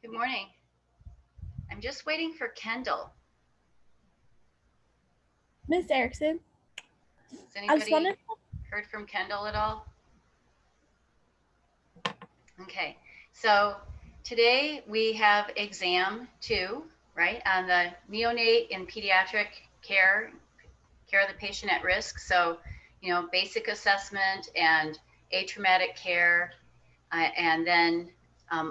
Good morning. I'm just waiting for Kendall. Miss Erickson, Has I was anybody wondering. heard from Kendall at all? Okay, so today we have exam 2, right, on the neonate and pediatric care of the patient at risk. So, basic assessment and atraumatic care, and then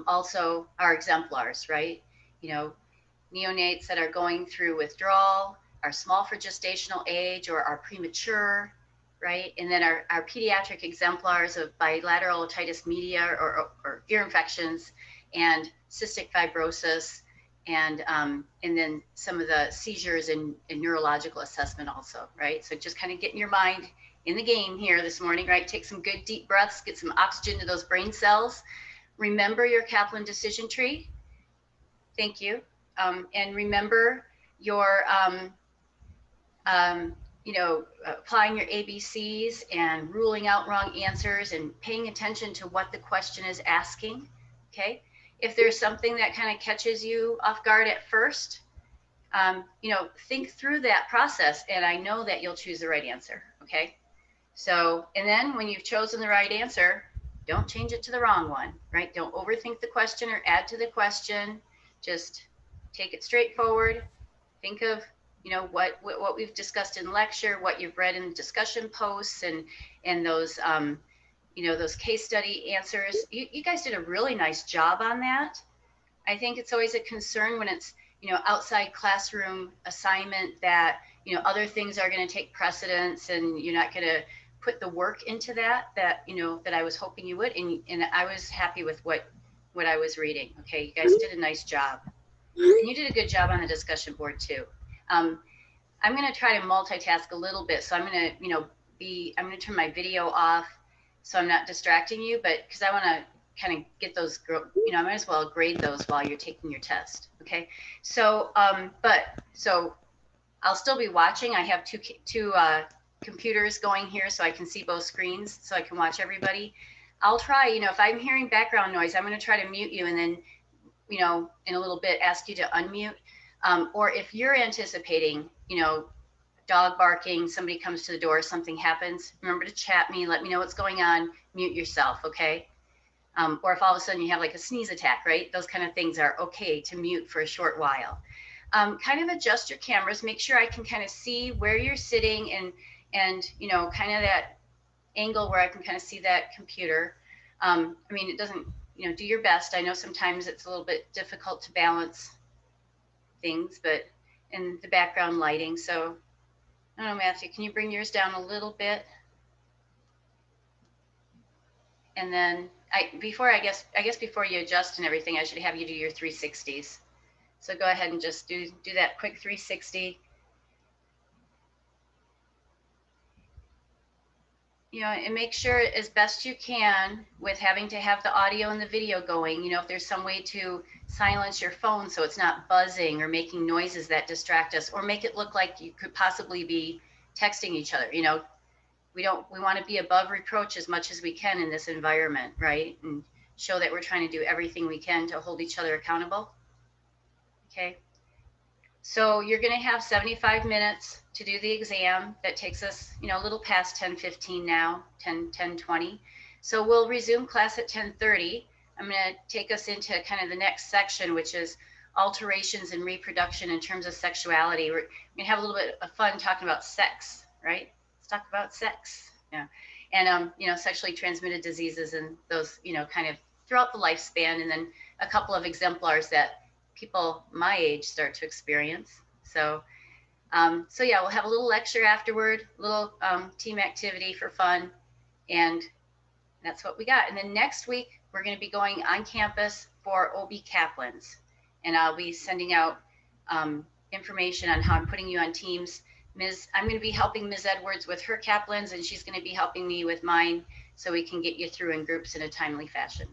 also our exemplars, right? Neonates that are going through withdrawal, are small for gestational age, or are premature, right? And then our pediatric exemplars of bilateral otitis media or ear infections and cystic fibrosis, and then some of the seizures and neurological assessment also, right? So just kind of getting your mind in the game here this morning, right? Take some good deep breaths, get some oxygen to those brain cells. Remember your Kaplan decision tree. Thank you. And remember your, applying your ABCs and ruling out wrong answers and paying attention to what the question is asking. Okay. If there's something that kind of catches you off guard at first, think through that process, and I know that you'll choose the right answer. Okay. So, and then when you've chosen the right answer, don't change it to the wrong one, right? Don't overthink the question or add to the question. Just take it straightforward. Think of, what we've discussed in lecture, what you've read in discussion posts, and those, those case study answers. You guys did a really nice job on that. I think it's always a concern when it's, outside classroom assignment that, other things are going to take precedence and you're not going to put the work into that I was hoping you would. And I was happy with what I was reading. Okay. You guys did a nice job. And you did a good job on the discussion board too. I'm going to try to multitask a little bit. So I'm going to, I'm going to turn my video off so I'm not distracting you, but because I want to kind of get those, I might as well grade those while you're taking your test. Okay. So, so I'll still be watching. I have two computers going here so I can see both screens so I can watch everybody. I'll try, if I'm hearing background noise, I'm going to try to mute you and then, in a little bit, ask you to unmute. Or if you're anticipating, dog barking, somebody comes to the door, something happens, remember to chat me, let me know what's going on, mute yourself, okay? Or if all of a sudden you have like a sneeze attack, right? Those kind of things are okay to mute for a short while. Kind of adjust your cameras, make sure I can kind of see where you're sitting and kind of that angle where I can kind of see that computer. It doesn't, do your best. I know sometimes it's a little bit difficult to balance things, but in the background lighting. So I don't know, Matthew, can you bring yours down a little bit? And then before you adjust and everything, I should have you do your 360s. So go ahead and just do that quick 360. And make sure as best you can with having to have the audio and the video going, if there's some way to silence your phone so it's not buzzing or making noises that distract us, or make it look like you could possibly be texting each other. We want to be above reproach as much as we can in this environment, right? And show that we're trying to do everything we can to hold each other accountable. Okay. So you're going to have 75 minutes to do the exam. That takes us, a little past 10:15 now, 10:20. So we'll resume class at 10:30. I'm going to take us into kind of the next section, which is alterations in reproduction in terms of sexuality. We're going to have a little bit of fun talking about sex, right? Let's talk about sex. Yeah. And, sexually transmitted diseases and those, kind of throughout the lifespan, and then a couple of exemplars that people my age start to experience. So yeah, we'll have a little lecture afterward, a little team activity for fun, and that's what we got. And then next week, we're going to be going on campus for OB Kaplans, and I'll be sending out information on how I'm putting you on teams. I'm going to be helping Ms. Edwards with her Kaplans, and she's going to be helping me with mine so we can get you through in groups in a timely fashion.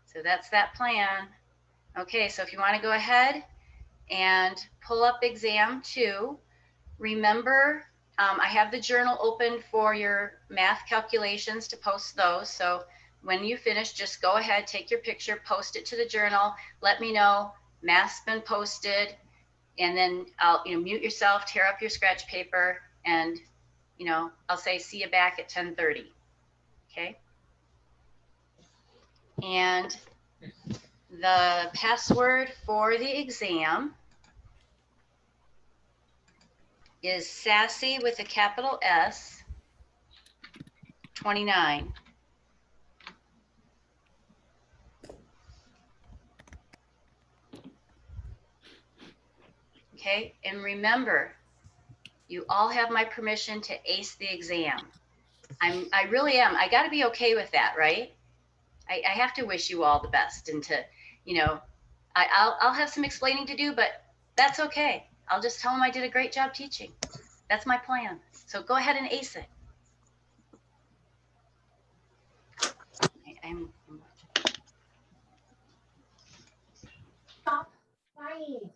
So that's that plan. Okay, so if you want to go ahead and pull up exam 2, remember, I have the journal open for your math calculations to post those. So when you finish, just go ahead, take your picture, post it to the journal, let me know, math's been posted, and then I'll, mute yourself, tear up your scratch paper, and, I'll say, see you back at 10:30. Okay. And the password for the exam is sassy with a capital S 29. Okay, and remember, you all have my permission to ace the exam. I really am. I got to be okay with that, right? I have to wish you all the best, and to, I'll have some explaining to do, but that's okay. I'll just tell them I did a great job teaching. That's my plan. So go ahead and ace it. I'm Stop crying.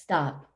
Stop.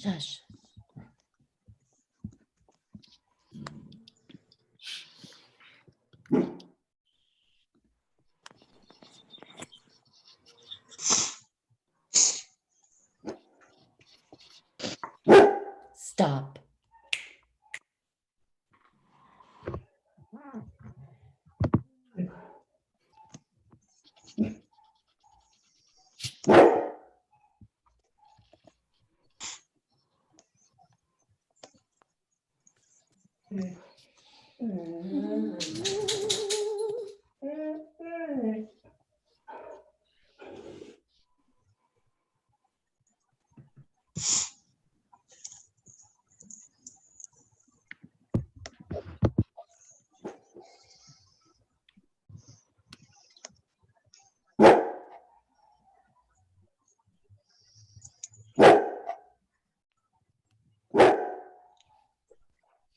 Shush.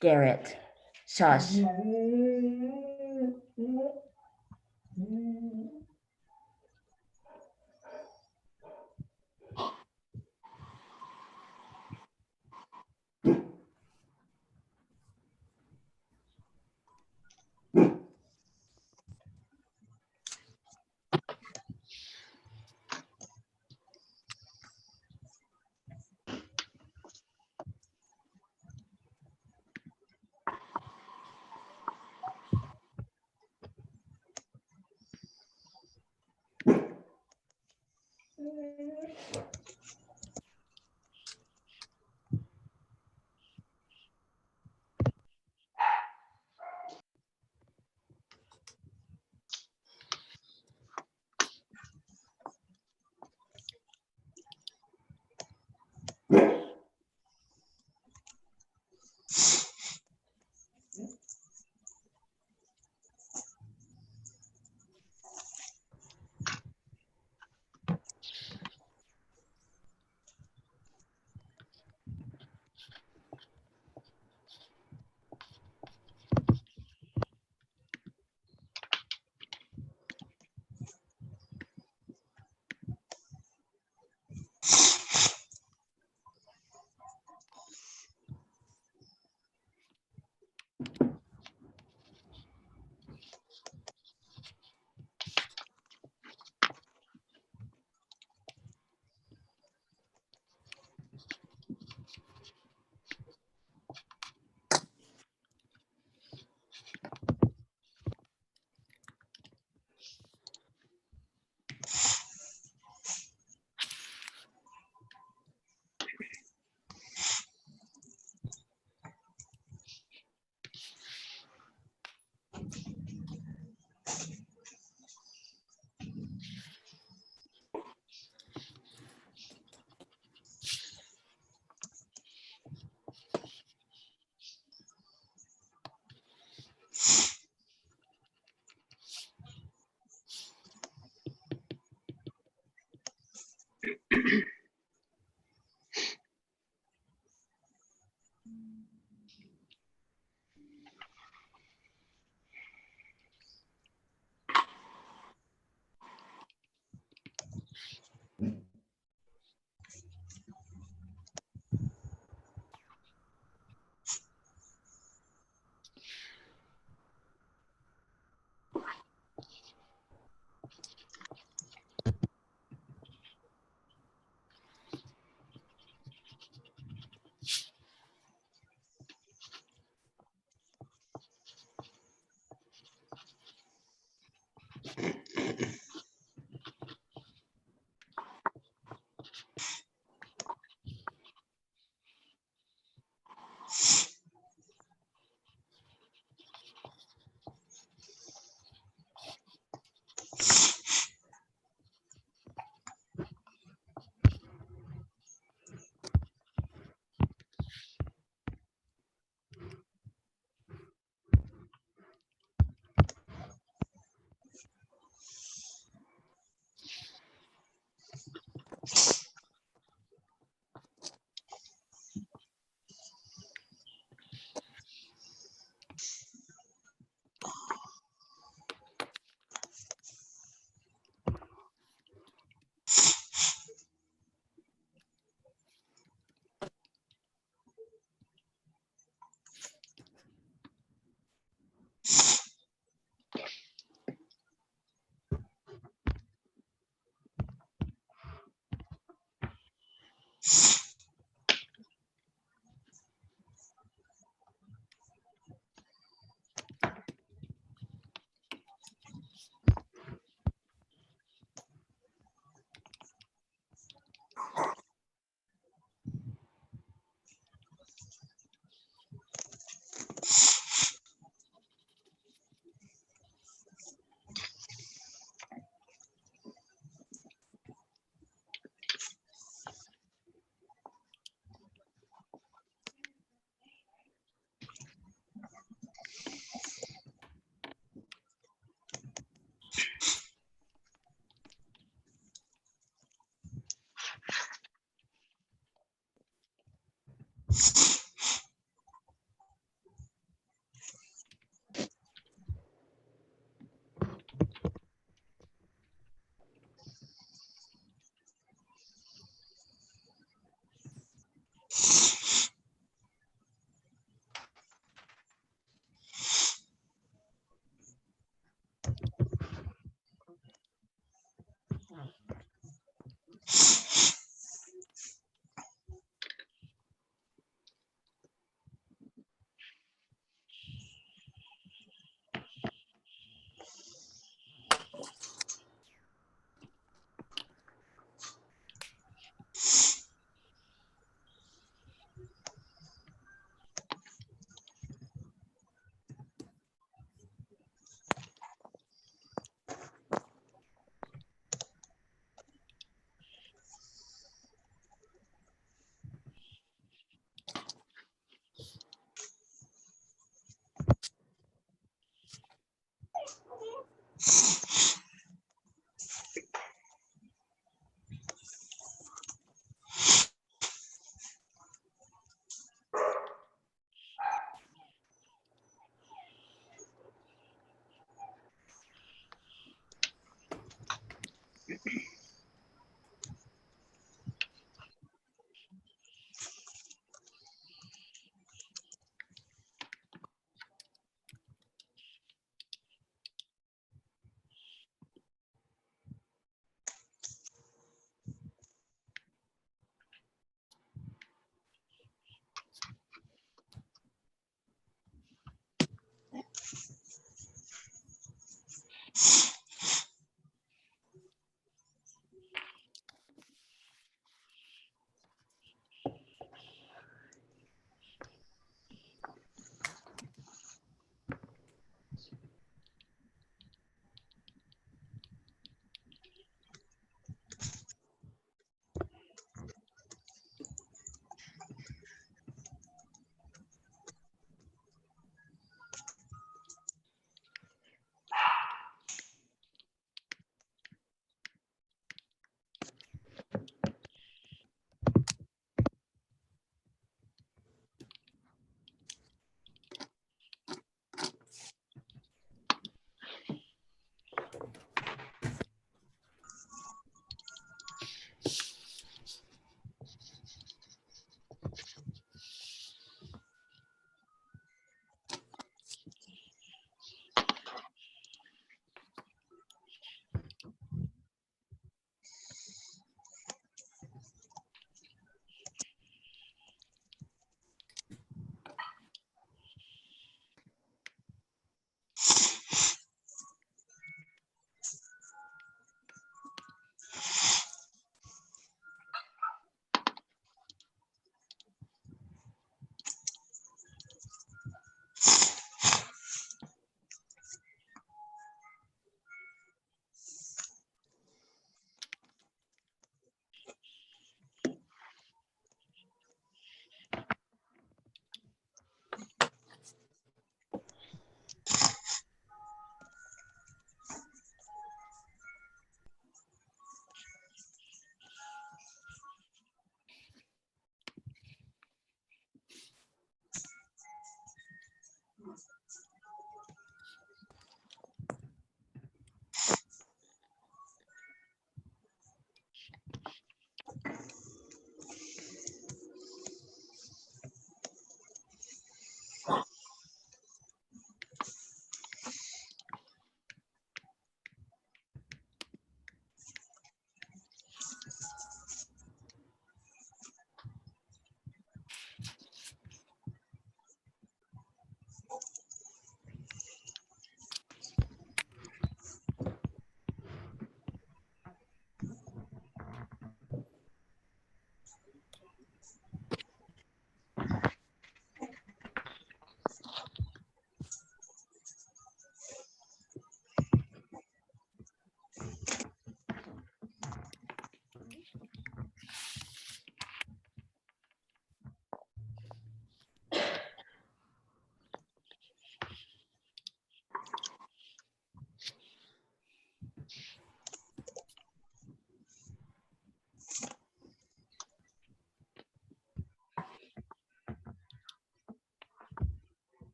Garrett, shush.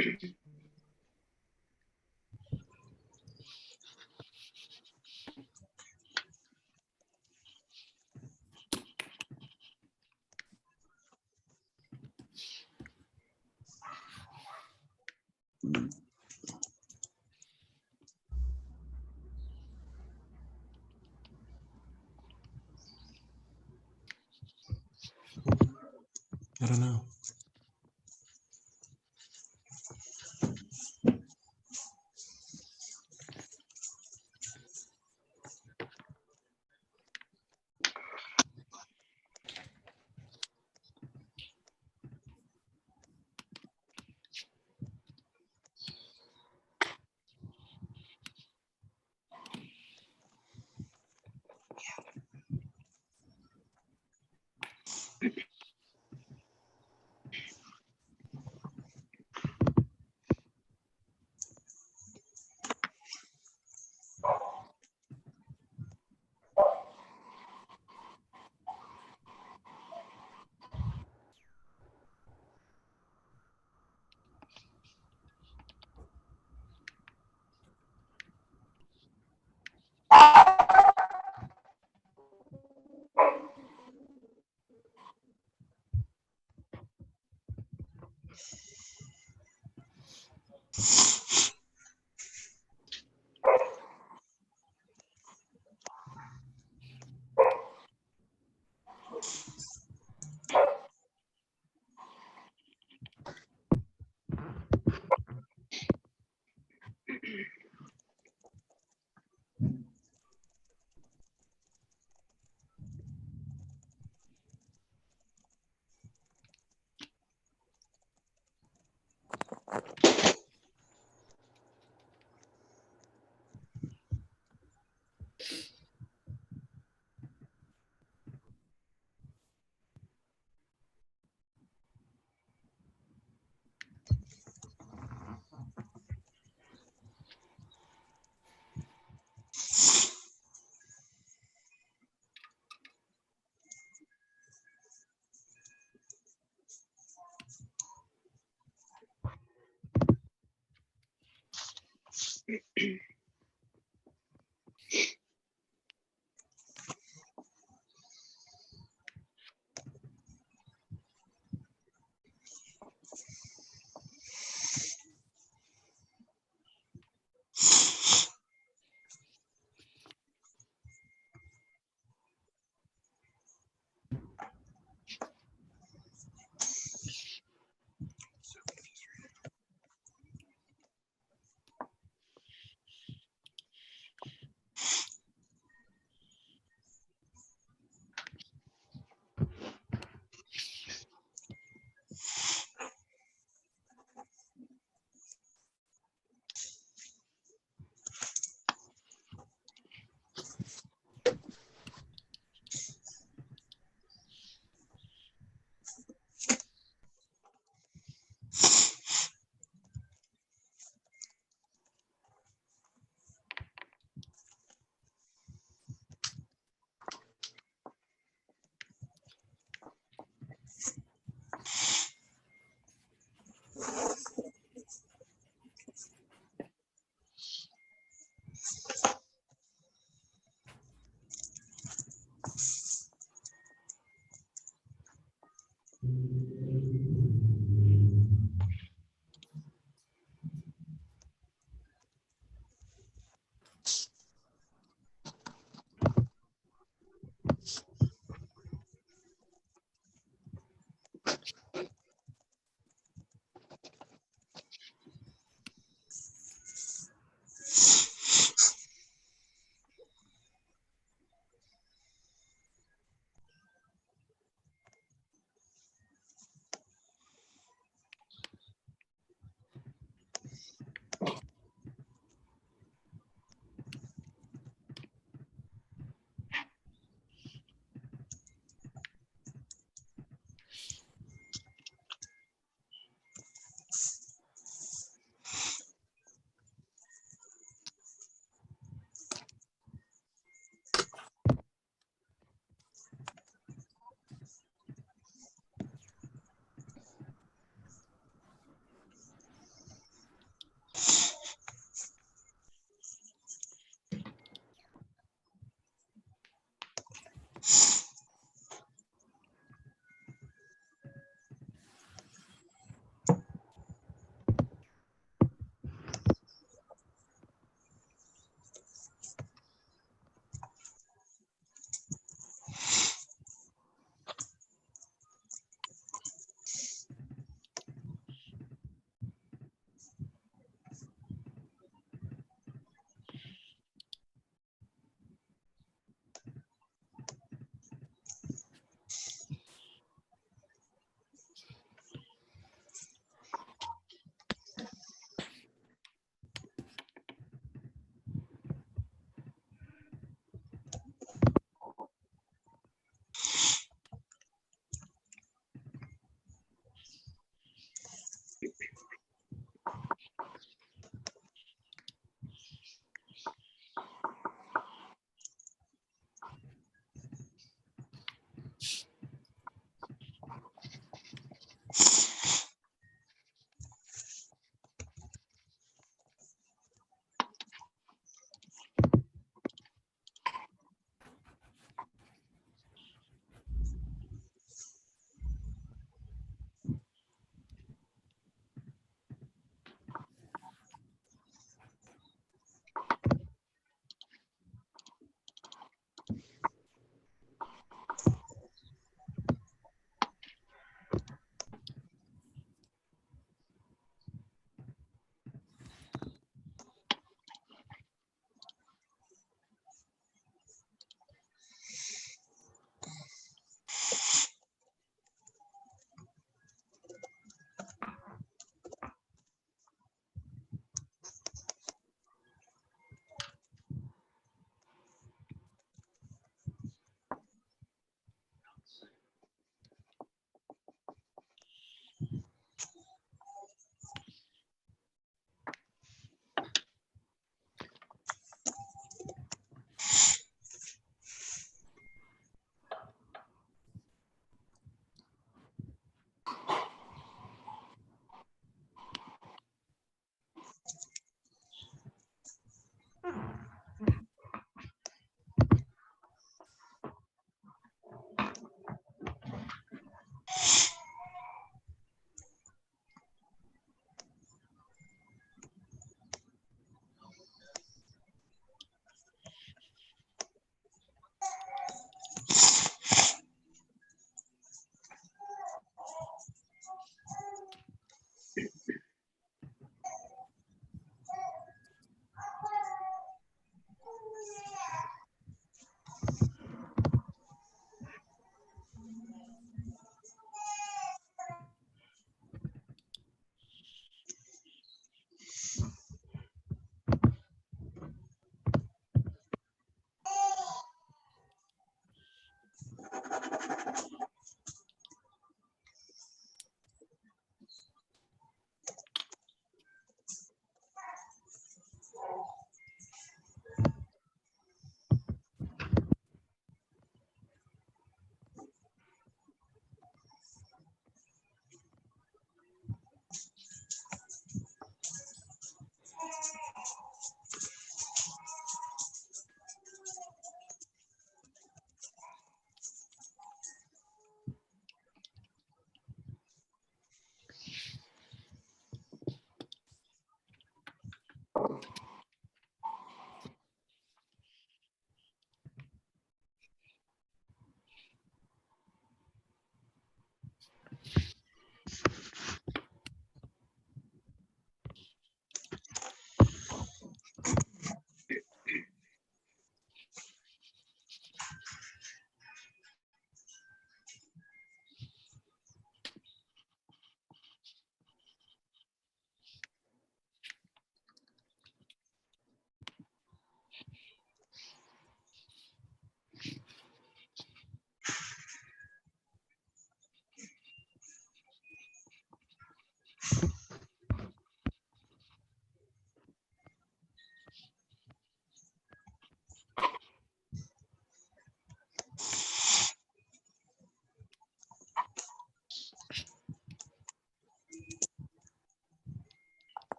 I don't know.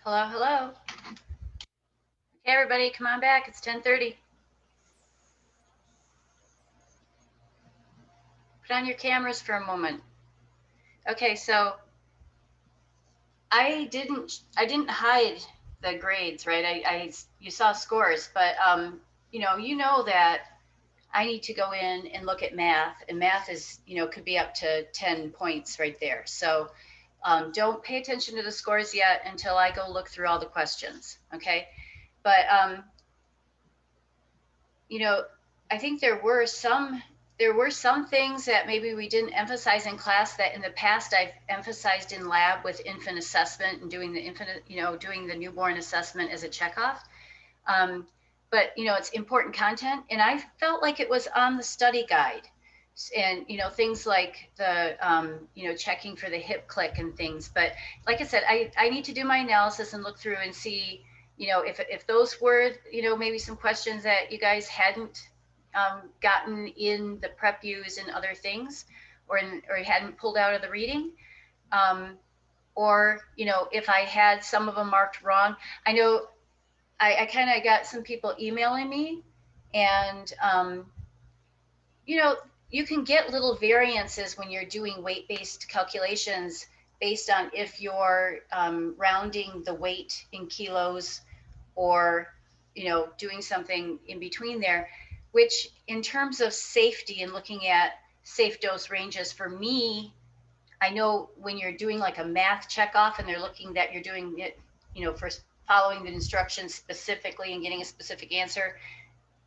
Hello, hello. Okay, everybody, come on back. It's 10:30. Put on your cameras for a moment. Okay, so I didn't hide the grades, right? You saw scores, but you know that I need to go in and look at math, and math is, could be up to 10 points right there. So don't pay attention to the scores yet until I go look through all the questions, okay? But I think there were some things that maybe we didn't emphasize in class that in the past I've emphasized in lab with infant assessment and doing the newborn assessment as a checkoff. But it's important content, and I felt like it was on the study guide, and things like the checking for the hip click and things. But like I said, I need to do my analysis and look through and see if those were maybe some questions that you guys hadn't gotten in the prep views and other things, or hadn't pulled out of the reading, or if I had some of them marked wrong. I know I kind of got some people emailing me, and you can get little variances when you're doing weight-based calculations based on if you're rounding the weight in kilos, or doing something in between there, which in terms of safety and looking at safe dose ranges, for me, I know when you're doing like a math checkoff and they're looking that you're doing it for following the instructions specifically and getting a specific answer,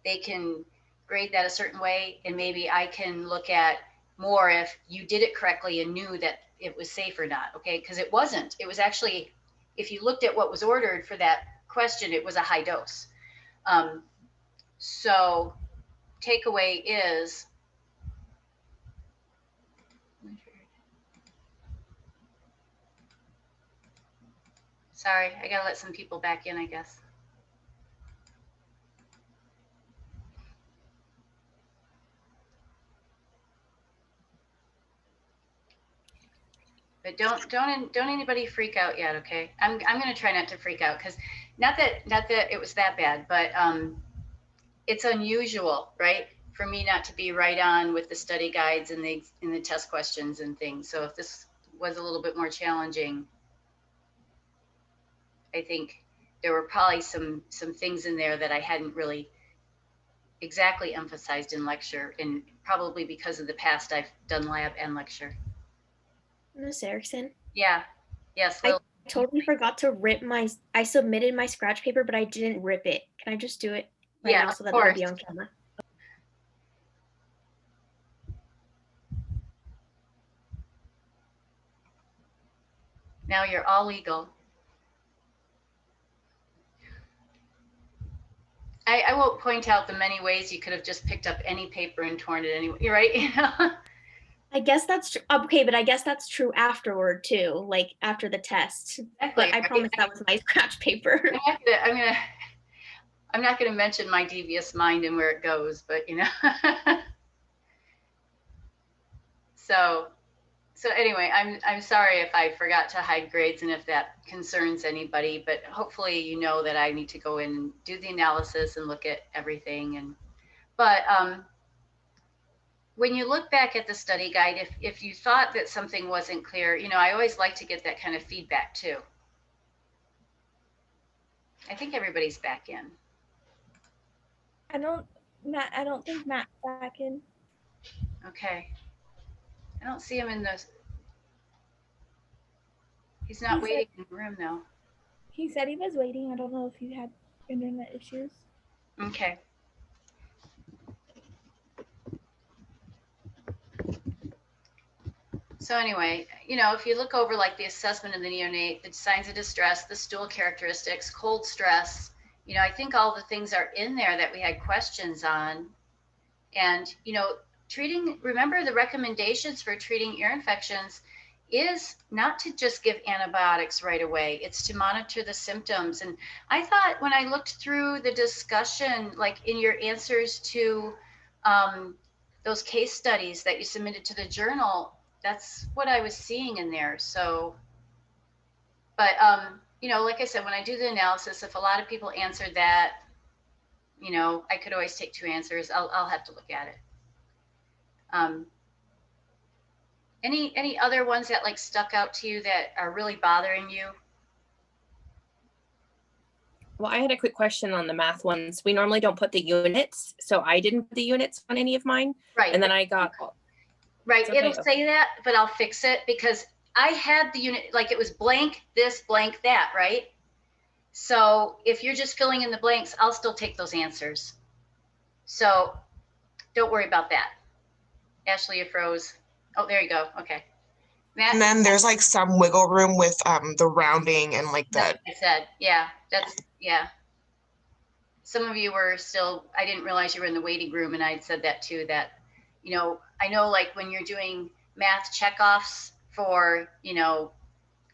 they can grade that a certain way, and maybe I can look at more if you did it correctly and knew that it was safe or not. Okay, because it wasn't. It was actually, if you looked at what was ordered for that question, it was a high dose. So takeaway is, sorry, I gotta let some people back in, I guess. But don't anybody freak out yet, okay? I'm gonna try not to freak out, because not that it was that bad, but it's unusual, right, for me not to be right on with the study guides and the test questions and things. So if this was a little bit more challenging, I think there were probably some things in there that I hadn't really exactly emphasized in lecture, and probably because of the past I've done lab and lecture. Miss Erickson? Yeah. Yes, I Lil. totally forgot to rip I submitted my scratch paper, but I didn't rip it. Can I just do it right Yeah, now so of that it'll course. be on camera? Now you're all legal. I won't point out the many ways you could have just picked up any paper and torn it anyway. You're right. I guess that's true. Okay, but I guess that's true afterward too, like after the test. Exactly. But I promise that was my scratch paper. I'm not gonna mention my devious mind and where it goes, but So anyway, I'm sorry if I forgot to hide grades and if that concerns anybody, but hopefully you know that I need to go in and do the analysis and look at everything. But when you look back at the study guide, if you thought that something wasn't clear, I always like to get that kind of feedback too. I think everybody's back in. I don't think Matt's back in. Okay. I don't see him in the, he's not waiting in the room though. He said he was waiting. I don't know if he had internet issues. Okay. So anyway, if you look over like the assessment of the neonate, the signs of distress, the stool characteristics, cold stress, I think all the things are in there that we had questions on. And, remember the recommendations for treating ear infections is not to just give antibiotics right away. It's to monitor the symptoms. And I thought when I looked through the discussion, like in your answers to those case studies that you submitted to the journal, that's what I was seeing in there. So, but you know, like I said, when I do the analysis, if a lot of people answered that, you know, I could always take 2 answers. I'll have to look at it. Any other ones that like stuck out to you that are really bothering you? Well, I had a quick question on the math ones. We normally don't put the units, so I didn't put the units on any of mine. Right. And then I got right. okay, It'll okay. say that, but I'll fix it because I had the unit, like it was blank this, blank that, right? So if you're just filling in the blanks, I'll still take those answers. So don't worry about that. Ashley, you froze. Oh, there you go. Okay. Matt, And then there's like some wiggle room with the rounding and like that's the what I said. Yeah, yeah. Some of you were still, I didn't realize you were in the waiting room, and I'd said that too, that, you know, I know like when you're doing math checkoffs for, you know,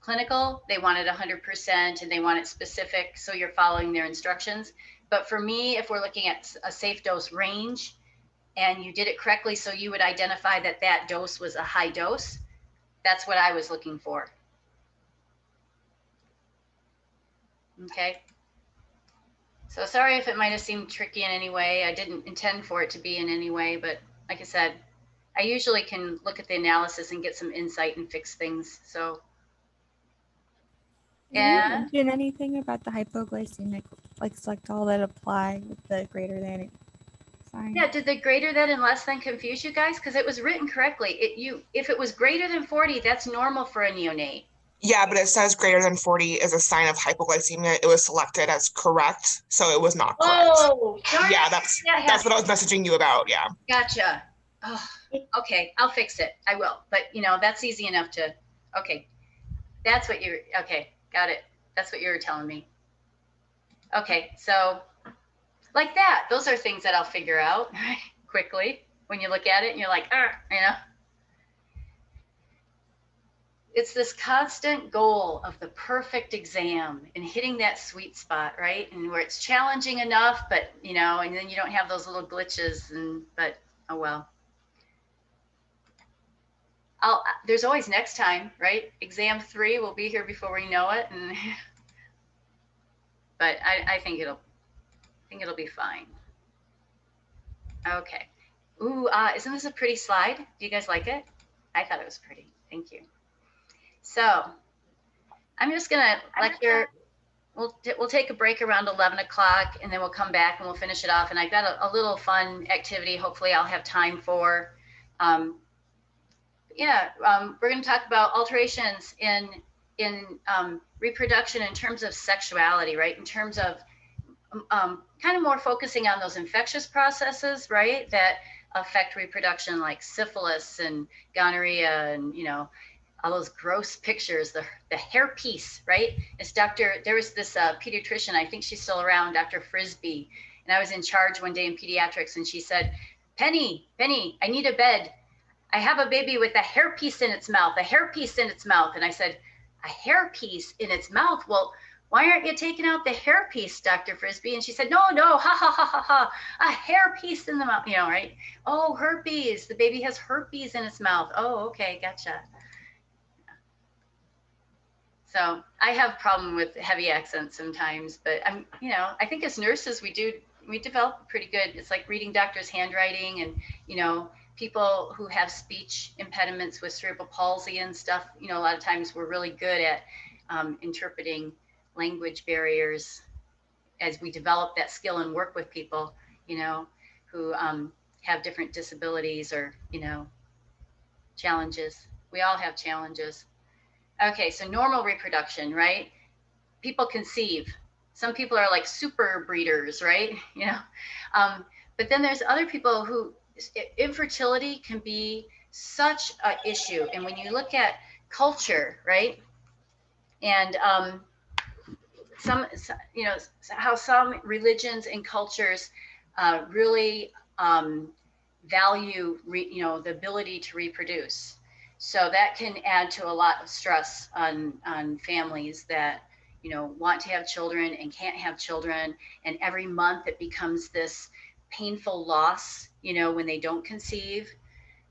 clinical, they want it 100% and they want it specific, so you're following their instructions. But for me, if we're looking at a safe dose range and you did it correctly, so you would identify that that dose was a high dose, that's what I was looking for. Okay. So sorry if it might have seemed tricky in any way. I didn't intend for it to be in any way, but like I said, I usually can look at the analysis and get some insight and fix things. So, Did you and mention anything about the hypoglycemic, like select all that apply with the greater than sign? yeah, did the greater than and less than confuse you guys? Because it was written correctly. If it was greater than 40, that's normal for a neonate. yeah, but it says greater than 40 is a sign of hypoglycemia. It was selected as correct, so it was not correct. Oh, darn Yeah, it. that's what I was messaging you about. Yeah. Gotcha. Oh, okay, I'll fix it. I will. But you know, that's easy enough to. Okay, that's what you're. Okay, got it. That's what you were telling me. Okay, so like that. Those are things that I'll figure out quickly when you look at it and you're like, you know. It's this constant goal of the perfect exam and hitting that sweet spot, right? And where it's challenging enough, but you know, and then you don't have those little glitches but oh well. There's always next time, right? Exam 3 will be here before we know it. And but I think it'll be fine. Okay. Ooh, isn't this a pretty slide? Do you guys like it? I thought it was pretty. Thank you. So I'm just gonna we'll take a break around 11 o'clock and then we'll come back and we'll finish it off. And I've got a little fun activity. Hopefully I'll have time for. We're gonna talk about alterations in reproduction in terms of sexuality, right? In terms of kind of more focusing on those infectious processes, right? That affect reproduction, like syphilis and gonorrhea and, you know, all those gross pictures, the hairpiece, right? There was this pediatrician, I think she's still around, Dr. Frisbee, and I was in charge one day in pediatrics, and she said, Penny, I need a bed. I have a baby with a hairpiece in its mouth, a hairpiece in its mouth. And I said, a hairpiece in its mouth? Well, why aren't you taking out the hairpiece, Dr. Frisbee? And she said, no, ha, ha, ha, ha, ha, a hairpiece in the mouth, you know, right? Oh, herpes, the baby has herpes in its mouth. Oh, okay, gotcha. So I have problem with heavy accents sometimes, but I think as nurses, we develop pretty good. It's like reading doctors' handwriting and, you know, people who have speech impediments with cerebral palsy and stuff, you know, a lot of times we're really good at interpreting language barriers as we develop that skill and work with people, you know, who have different disabilities or, you know, challenges. We all have challenges. Okay, so normal reproduction, right? People conceive. Some people are like super breeders, right? You know, but then there's other people who infertility can be such an issue. And when you look at culture, right? And you know, how some religions and cultures really value, you know, the ability to reproduce. So that can add to a lot of stress on families that, you know, want to have children and can't have children. And every month it becomes this painful loss, you know, when they don't conceive.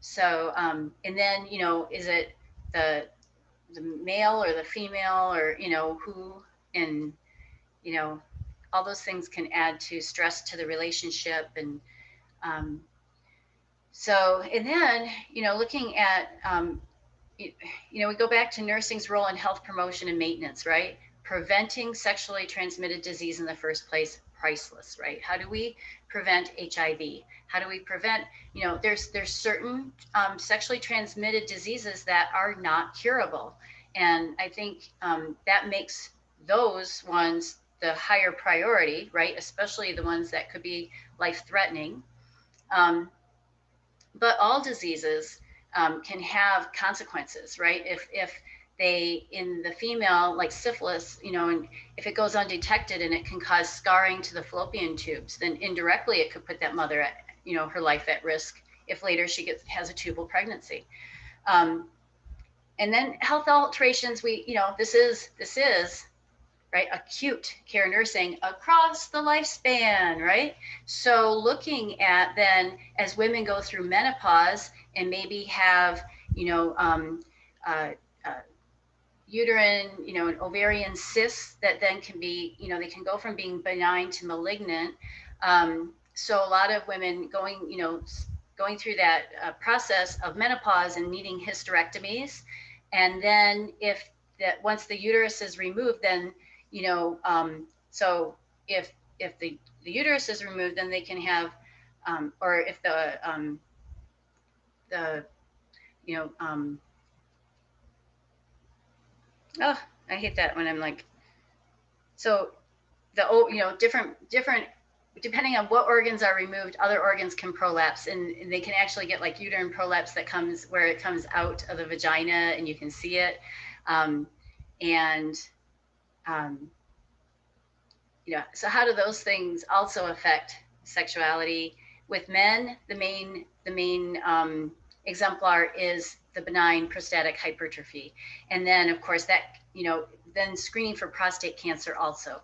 So, and then, you know, is it the male or the female or, you know, who and, you know, all those things can add to stress to the relationship. And so, and then, you know, looking at, you know, we go back to nursing's role in health promotion and maintenance, right? Preventing sexually transmitted disease in the first place, priceless, right? How do we prevent HIV? How do we prevent, you know, there's certain sexually transmitted diseases that are not curable. And I think that makes those ones the higher priority, right? Especially the ones that could be life-threatening. But all diseases can have consequences, right? If they, in the female, like syphilis, you know, and if it goes undetected and it can cause scarring to the fallopian tubes, then indirectly it could put that mother at, you know, her life at risk if later she has a tubal pregnancy. And then health alterations, we, you know, this is right, acute care nursing across the lifespan, right? So looking at then as women go through menopause and maybe have, you know, uterine, you know, and ovarian cysts that then can be, you know, they can go from being benign to malignant. So a lot of women going, you know, going through that process of menopause and needing hysterectomies. And then if that, once the uterus is removed, then, you know, so if the uterus is removed, then they can have, or if the you know, oh, I hate that when I'm like, so the, you know, different, depending on what organs are removed, other organs can prolapse, and they can actually get like uterine prolapse that comes where it comes out of the vagina and you can see it. You know, so how do those things also affect sexuality? With men, the main exemplar is the benign prostatic hypertrophy. And then of course that, you know, then screening for prostate cancer also,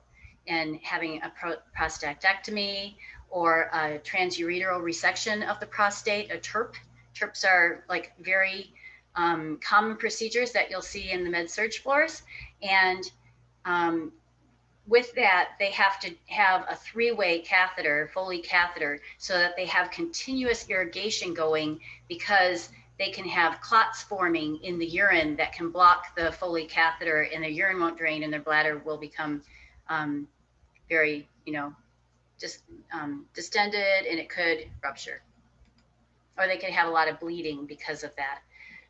and having a prostatectomy or a transureteral resection of the prostate, a TURP. TURPs are like very common procedures that you'll see in the med-surg floors. And with that, they have to have a 3-way catheter, Foley catheter, so that they have continuous irrigation going, because they can have clots forming in the urine that can block the Foley catheter, and the urine won't drain and their bladder will become very, you know, just distended, and it could rupture. Or they could have a lot of bleeding because of that.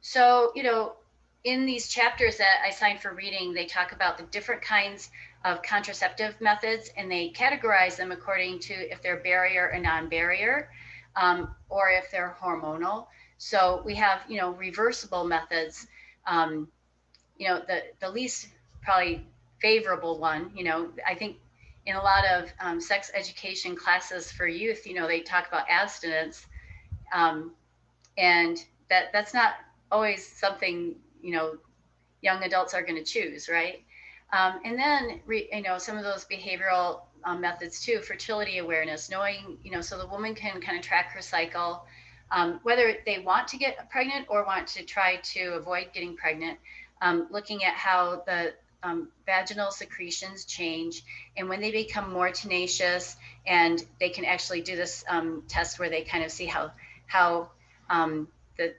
So, you know, in these chapters that I signed for reading, they talk about the different kinds of contraceptive methods, and they categorize them according to if they're barrier or non-barrier, or if they're hormonal. So we have, you know, reversible methods. You know, the least probably favorable one, you know, I think in a lot of sex education classes for youth, you know, they talk about abstinence, and that's not always something, you know, young adults are going to choose, right? And then, you know, some of those behavioral methods too, fertility awareness, knowing, you know, so the woman can kind of track her cycle, whether they want to get pregnant or want to try to avoid getting pregnant, looking at how the vaginal secretions change, and when they become more tenacious, and they can actually do this test where they kind of see how the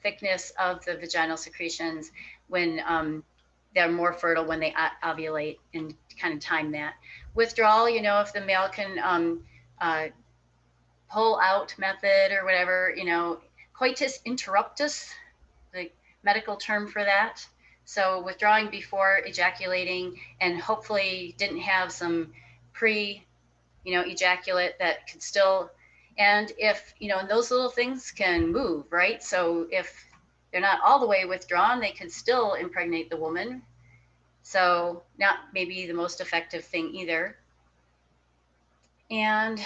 thickness of the vaginal secretions when they're more fertile, when they ovulate, and kind of time that. Withdrawal, you know, if the male can pull out method or whatever, you know, coitus interruptus, the medical term for that. So withdrawing before ejaculating, and hopefully didn't have some you know, ejaculate that could still, and if, you know, those little things can move, right? So if they're not all the way withdrawn, they could still impregnate the woman. So not maybe the most effective thing either. And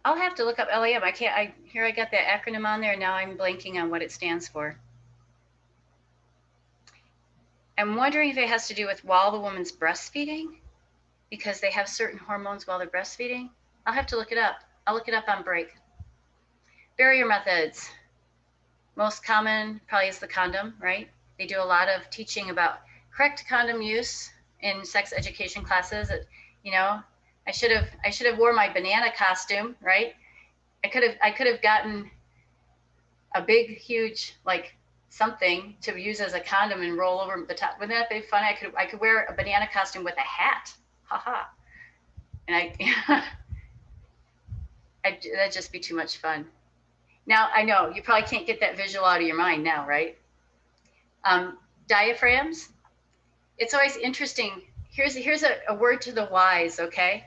I'll have to look up LAM. Here I got that acronym on there, and now I'm blanking on what it stands for. I'm wondering if it has to do with while the woman's breastfeeding, because they have certain hormones while they're breastfeeding. I'll have to look it up. I'll look it up on break. Barrier methods. Most common probably is the condom, right? They do a lot of teaching about correct condom use in sex education classes. You know, I should have wore my banana costume, right? I could have gotten a big, huge, like something to use as a condom and roll over the top. Wouldn't that be funny? I could wear a banana costume with a hat. Haha. And that'd just be too much fun. Now, I know you probably can't get that visual out of your mind now, right? Diaphragms. It's always interesting. Here's a word to the wise, okay?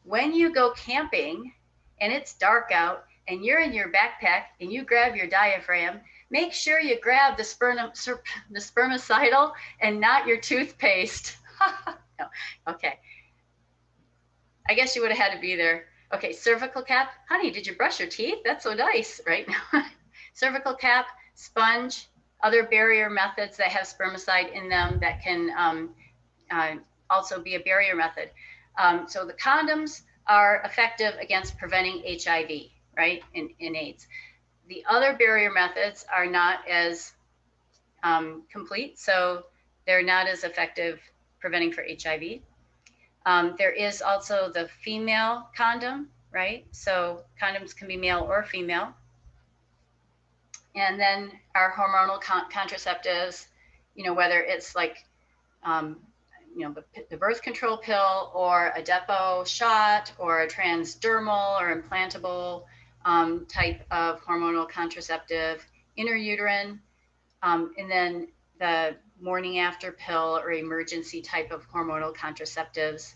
When you go camping and it's dark out and you're in your backpack and you grab your diaphragm, make sure you grab the spermicidal and not your toothpaste. No. Okay. I guess you would have had to be there. Okay, cervical cap. Honey, did you brush your teeth? That's so nice, right? Cervical cap, sponge, other barrier methods that have spermicide in them that can also be a barrier method. So the condoms are effective against preventing HIV, right, in AIDS. The other barrier methods are not as complete, so they're not as effective preventing for HIV. There is also the female condom, right? So condoms can be male or female. And then our hormonal contraceptives, you know, whether it's like, you know, the birth control pill or a depot shot or a transdermal or implantable type of hormonal contraceptive, intrauterine, and then the morning after pill or emergency type of hormonal contraceptives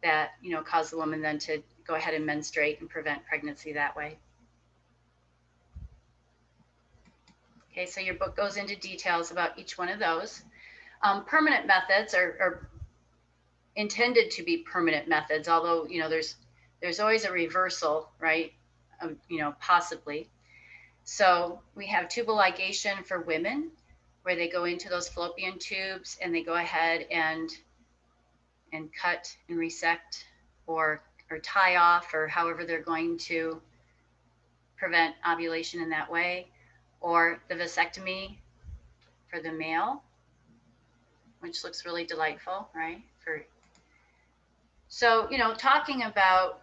that, you know, cause the woman then to go ahead and menstruate and prevent pregnancy that way. Okay, so your book goes into details about each one of those. Permanent methods are intended to be permanent methods, although, you know, there's always a reversal, right? You know, possibly. So we have tubal ligation for women, where they go into those fallopian tubes and they go ahead and cut and resect or tie off, or however they're going to prevent ovulation in that way. Or the vasectomy for the male, which looks really delightful, right? So, you know, talking about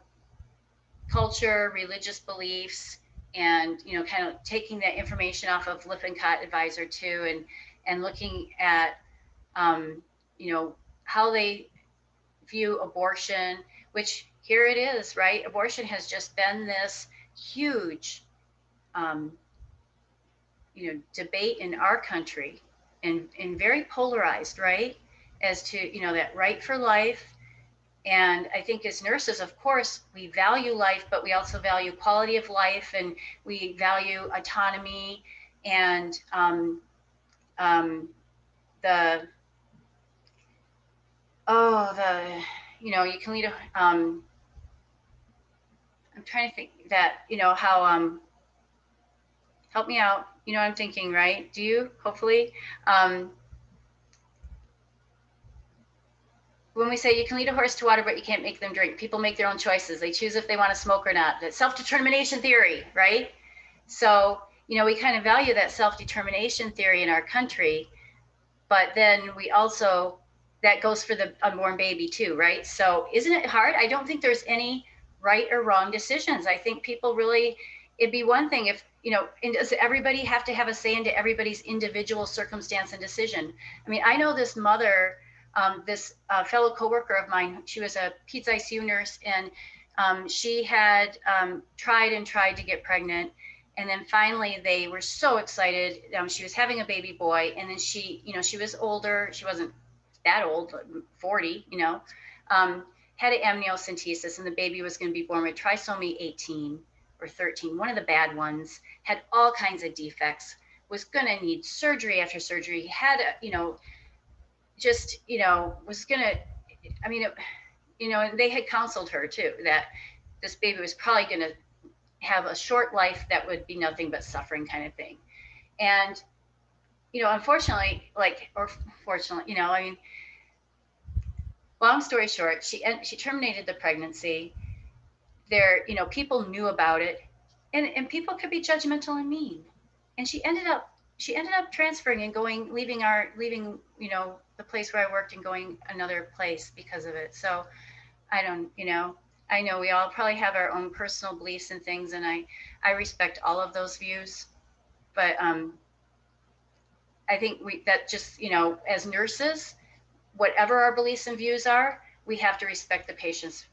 culture, religious beliefs, and, you know, kind of taking that information off of Lippincott Advisor 2 and looking at, you know, how they view abortion, which here it is, right? Abortion has just been this huge, you know, debate in our country and very polarized, right? As to, you know, that right for life. And I think as nurses, of course, we value life, but we also value quality of life, and we value autonomy and you know, you can lead a, I'm trying to think that, you know, how, help me out. You know what I'm thinking, right? Do you? Hopefully. When we say you can lead a horse to water, but you can't make them drink, people make their own choices. They choose if they want to smoke or not. That self-determination theory, right? So, you know, we kind of value that self-determination theory in our country, but then we also, that goes for the unborn baby too, right? So isn't it hard? I don't think there's any right or wrong decisions. I think people really, it'd be one thing if, you know, and does everybody have to have a say into everybody's individual circumstance and decision? I mean, I know this mother, this fellow coworker of mine, she was a peds ICU nurse, and she had tried to get pregnant. And then finally they were so excited. She was having a baby boy, and then she, you know, she was older. She wasn't that old, 40, you know, had an amniocentesis, and the baby was going to be born with trisomy 18 or 13, one of the bad ones, had all kinds of defects, was going to need surgery after surgery, had, you know, just, you know, was going to, I mean, you know, they had counseled her too, that this baby was probably going to have a short life that would be nothing but suffering kind of thing. And, you know, unfortunately, like, or fortunately, you know, I mean, long story short, she terminated the pregnancy. There, you know, people knew about it, and people could be judgmental and mean. And she ended up she ended up transferring and leaving, you know, the place where I worked and going another place because of it. So I don't, you know, I know we all probably have our own personal beliefs and things, and I respect all of those views. But I think that just, you know, as nurses, whatever our beliefs and views are, we have to respect the patient's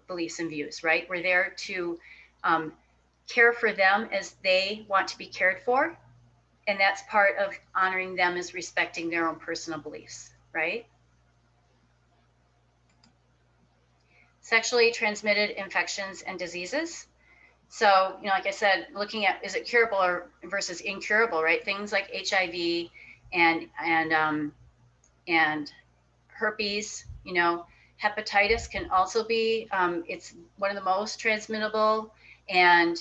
beliefs and views, right? We're there to care for them as they want to be cared for. And that's part of honoring them, is respecting their own personal beliefs, right? Sexually transmitted infections and diseases. So, you know, like I said, looking at, is it curable or versus incurable, right? Things like HIV and herpes, you know, hepatitis can also be, it's one of the most transmittable. And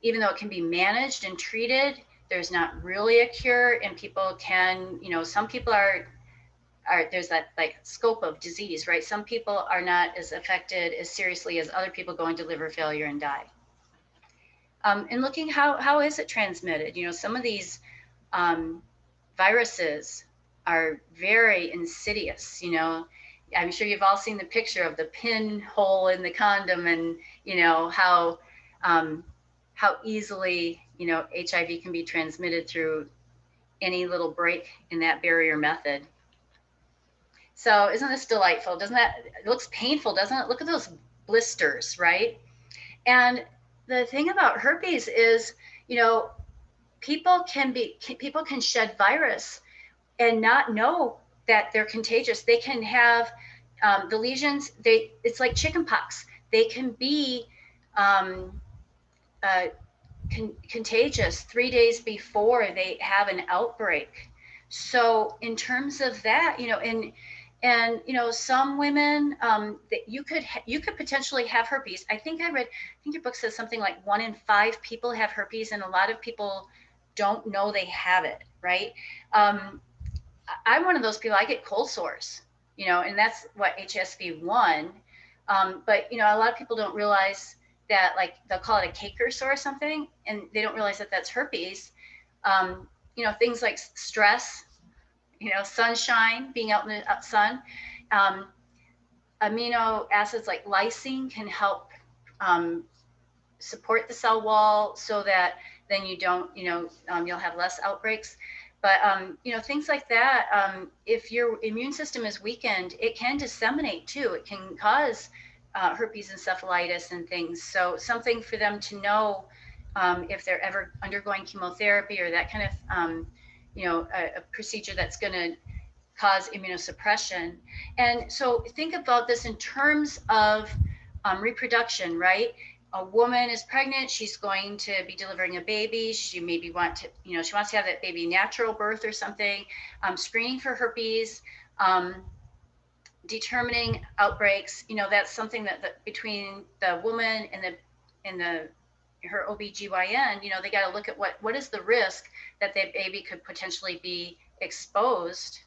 even though it can be managed and treated, there's not really a cure, and people can, you know, some people are there's that like scope of disease, right? Some people are not as affected as seriously as other people going to liver failure and die. And looking how is it transmitted? You know, some of these viruses are very insidious. You know, I'm sure you've all seen the picture of the pinhole in the condom, and you know how easily, you know, HIV can be transmitted through any little break in that barrier method. So isn't this delightful? Doesn't that, it looks painful, doesn't it? Look at those blisters, right? And the thing about herpes is, you know, people can shed virus and not know that they're contagious. They can have the lesions, it's like chickenpox. They can be contagious 3 days before they have an outbreak. So in terms of that, you know, and you know, some women that you could potentially have herpes. I think your book says something like 1 in 5 people have herpes, and a lot of people don't know they have it, right? I'm one of those people. I get cold sores, you know, and that's what HSV1. But you know, a lot of people don't realize that, like, they'll call it a caker sore or something, and they don't realize that that's herpes. You know, things like stress, you know, sunshine, being out in the sun. Amino acids like lysine can help support the cell wall, so that then you don't, you know, you'll have less outbreaks. But, you know, things like that, if your immune system is weakened, it can disseminate too. It can cause herpes encephalitis and things. So something for them to know if they're ever undergoing chemotherapy or that kind of, you know, a procedure that's going to cause immunosuppression. And so think about this in terms of reproduction, right? A woman is pregnant, she's going to be delivering a baby. She maybe she wants to have that baby natural birth or something. Screening for herpes, determining outbreaks, you know, that's something that between the woman and her OBGYN, you know, they got to look at what is the risk that that baby could potentially be exposed,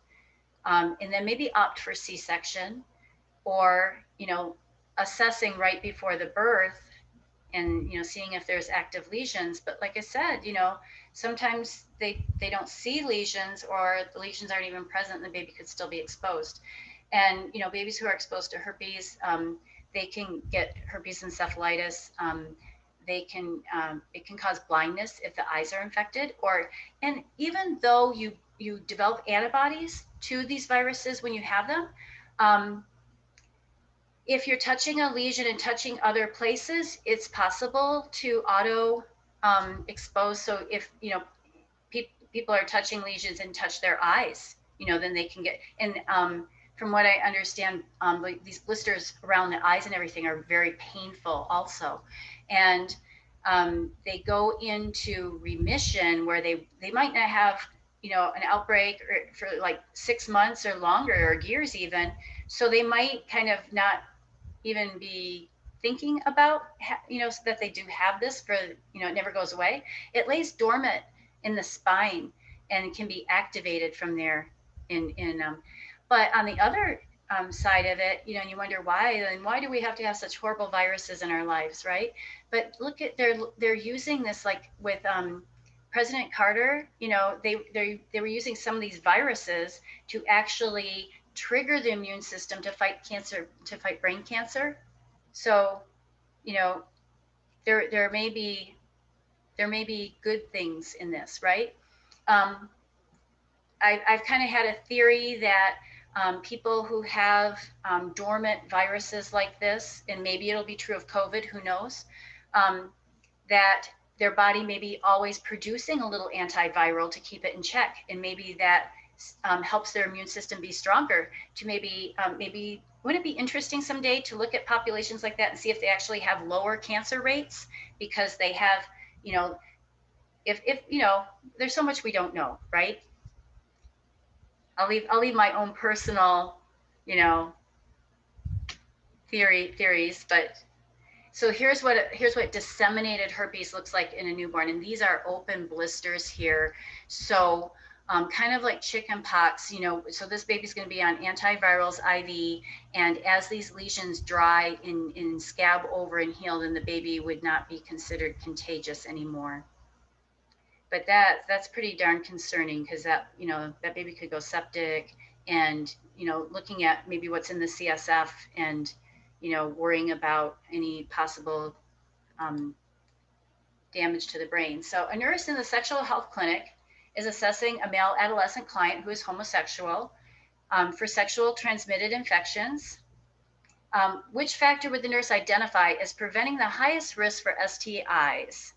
and then maybe opt for C-section, or, you know, assessing right before the birth and, you know, seeing if there's active lesions. But like I said, you know, sometimes they don't see lesions, or the lesions aren't even present and the baby could still be exposed. And, you know, babies who are exposed to herpes, they can get herpes encephalitis. It can cause blindness if the eyes are infected, and even though you develop antibodies to these viruses when you have them, if you're touching a lesion and touching other places, it's possible to auto expose. So if, you know, people are touching lesions and touch their eyes, you know, then they can get, and from what I understand, these blisters around the eyes and everything are very painful also. And they go into remission where they might not have, you know, an outbreak for like 6 months or longer, or years even. So they might kind of not even be thinking about, you know, that they do have this, for, you know, it never goes away. It lays dormant in the spine and can be activated from there. But on the other side of it, you know, and you wonder why do we have to have such horrible viruses in our lives, right? But look at, they're using this, like with President Carter, you know, they were using some of these viruses to actually trigger the immune system to fight cancer, to fight brain cancer. So, you know, there may be good things in this, right? I've kind of had a theory that people who have dormant viruses like this, and maybe it'll be true of COVID, who knows, that their body may be always producing a little antiviral to keep it in check. And maybe that helps their immune system be stronger to maybe, wouldn't it be interesting someday to look at populations like that and see if they actually have lower cancer rates because they have, you know, if you know, there's so much we don't know, right? I'll leave my own personal, you know, theories, but so here's what disseminated herpes looks like in a newborn, and these are open blisters here. So kind of like chicken pox, you know, so this baby's going to be on antivirals IV, and as these lesions dry and scab over and heal, then the baby would not be considered contagious anymore. But that's pretty darn concerning because that, you know, that baby could go septic, and, you know, looking at maybe what's in the CSF and, you know, worrying about any possible damage to the brain. So a nurse in the sexual health clinic is assessing a male adolescent client who is homosexual for sexual transmitted infections. Which factor would the nurse identify as preventing the highest risk for STIs?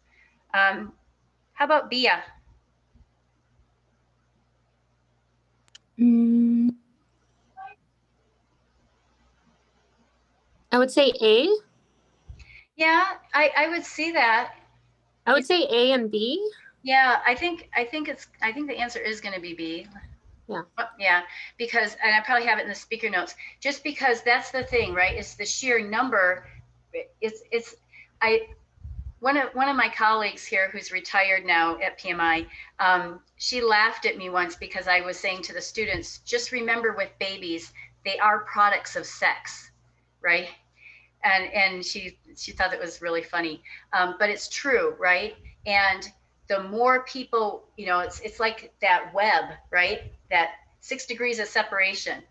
How about Bia? I would say A. Yeah, I would see that. I would say A and B. Yeah, I think the answer is going to be B. Yeah. Yeah, because, and I probably have it in the speaker notes, just because that's the thing, right? It's the sheer number. One of my colleagues here who's retired now at PMI, she laughed at me once because I was saying to the students, just remember with babies, they are products of sex, right? And she thought it was really funny, but it's true, right? And the more people, you know, it's like that web, right? That 6 degrees of separation.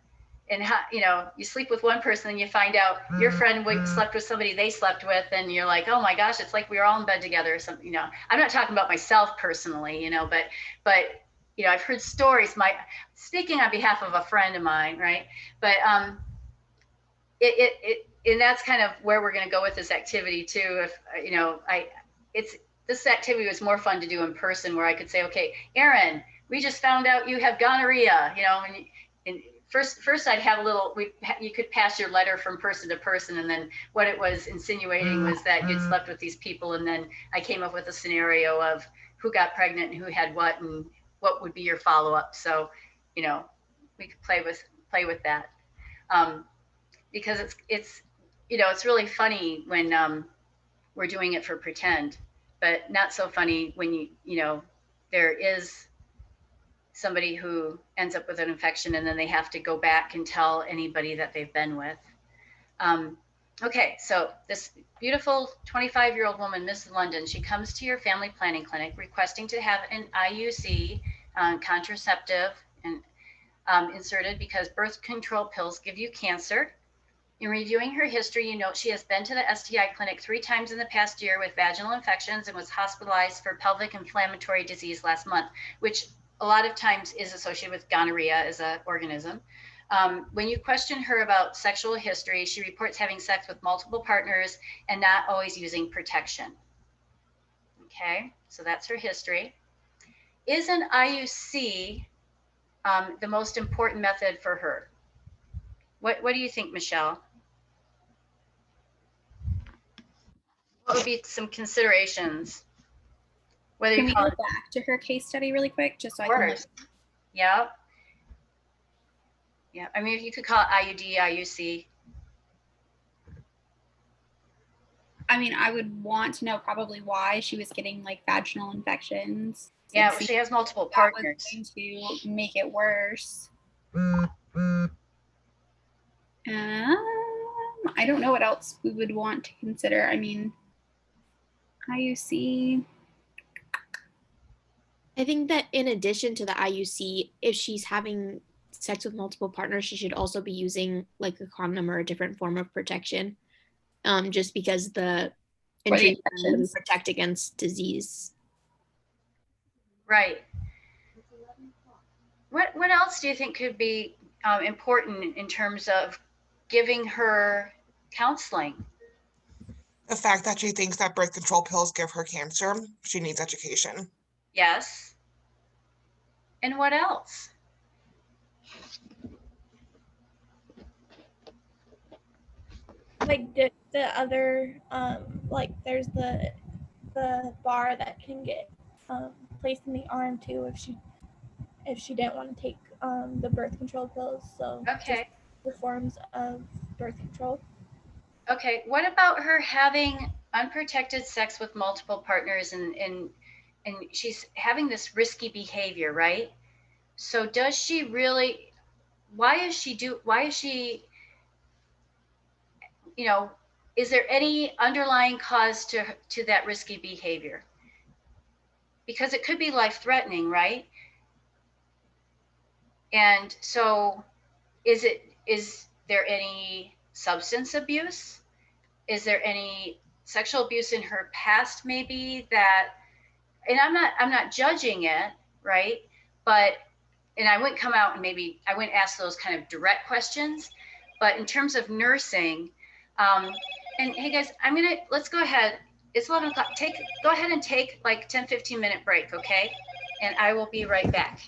And how, you know, you sleep with one person and you find out your friend slept with somebody they slept with, and you're like, oh my gosh, it's like we were all in bed together or something. You know, I'm not talking about myself personally, you know, but you know, I've heard stories. Speaking on behalf of a friend of mine, right? But and that's kind of where we're going to go with this activity too. If you know, this activity was more fun to do in person, where I could say, okay, Aaron, we just found out you have gonorrhea, you know, and first I'd have a little, you could pass your letter from person to person, and then what it was insinuating was that you'd slept with these people, and then I came up with a scenario of who got pregnant and who had what, and what would be your follow-up. So, you know, we could play with that, because it's you know, it's really funny when we're doing it for pretend, but not so funny when you know, there is somebody who ends up with an infection and then they have to go back and tell anybody that they've been with. Okay, so this beautiful 25-year-old woman, Miss London, she comes to your family planning clinic requesting to have an IUC contraceptive and inserted because birth control pills give you cancer. In reviewing her history, you note she has been to the STI clinic 3 times in the past year with vaginal infections and was hospitalized for pelvic inflammatory disease last month, which a lot of times is associated with gonorrhea as an organism. When you question her about sexual history, she reports having sex with multiple partners and not always using protection. Okay, so that's her history. Is an IUC the most important method for her? What do you think, Michelle? What would be some considerations? Whether Can you we call go it, back to her case study really quick, just so of I can course. Yeah. Yeah. I mean, if you could call it IUD, IUC. I mean, I would want to know probably why she was getting like vaginal infections. Yeah, It she has multiple that was partners. going to make it worse. I don't know what else we would want to consider. I mean, IUC. I think that in addition to the IUC, if she's having sex with multiple partners, she should also be using like a condom or a different form of protection. Just because the For the injury would infections. protect against disease. Right. What else do you think could be important in terms of giving her counseling? The fact that she thinks that birth control pills give her cancer, she needs education. Yes. And what else? Like the other like there's the bar that can get placed in the arm too if she didn't want to take the birth control pills. So just Okay. the forms of birth control. Okay. What about her having unprotected sex with multiple partners and she's having this risky behavior, right? So does she really, why is she, you know, is there any underlying cause to that risky behavior? Because it could be life-threatening, right? And so is there any substance abuse? Is there any sexual abuse in her past maybe that, and I'm not judging it, right? But, and I wouldn't come out and maybe I wouldn't ask those kind of direct questions, but in terms of nursing, and hey guys, let's go ahead. It's 11 o'clock. Go ahead and take like 10, 15-minute break, okay? And I will be right back.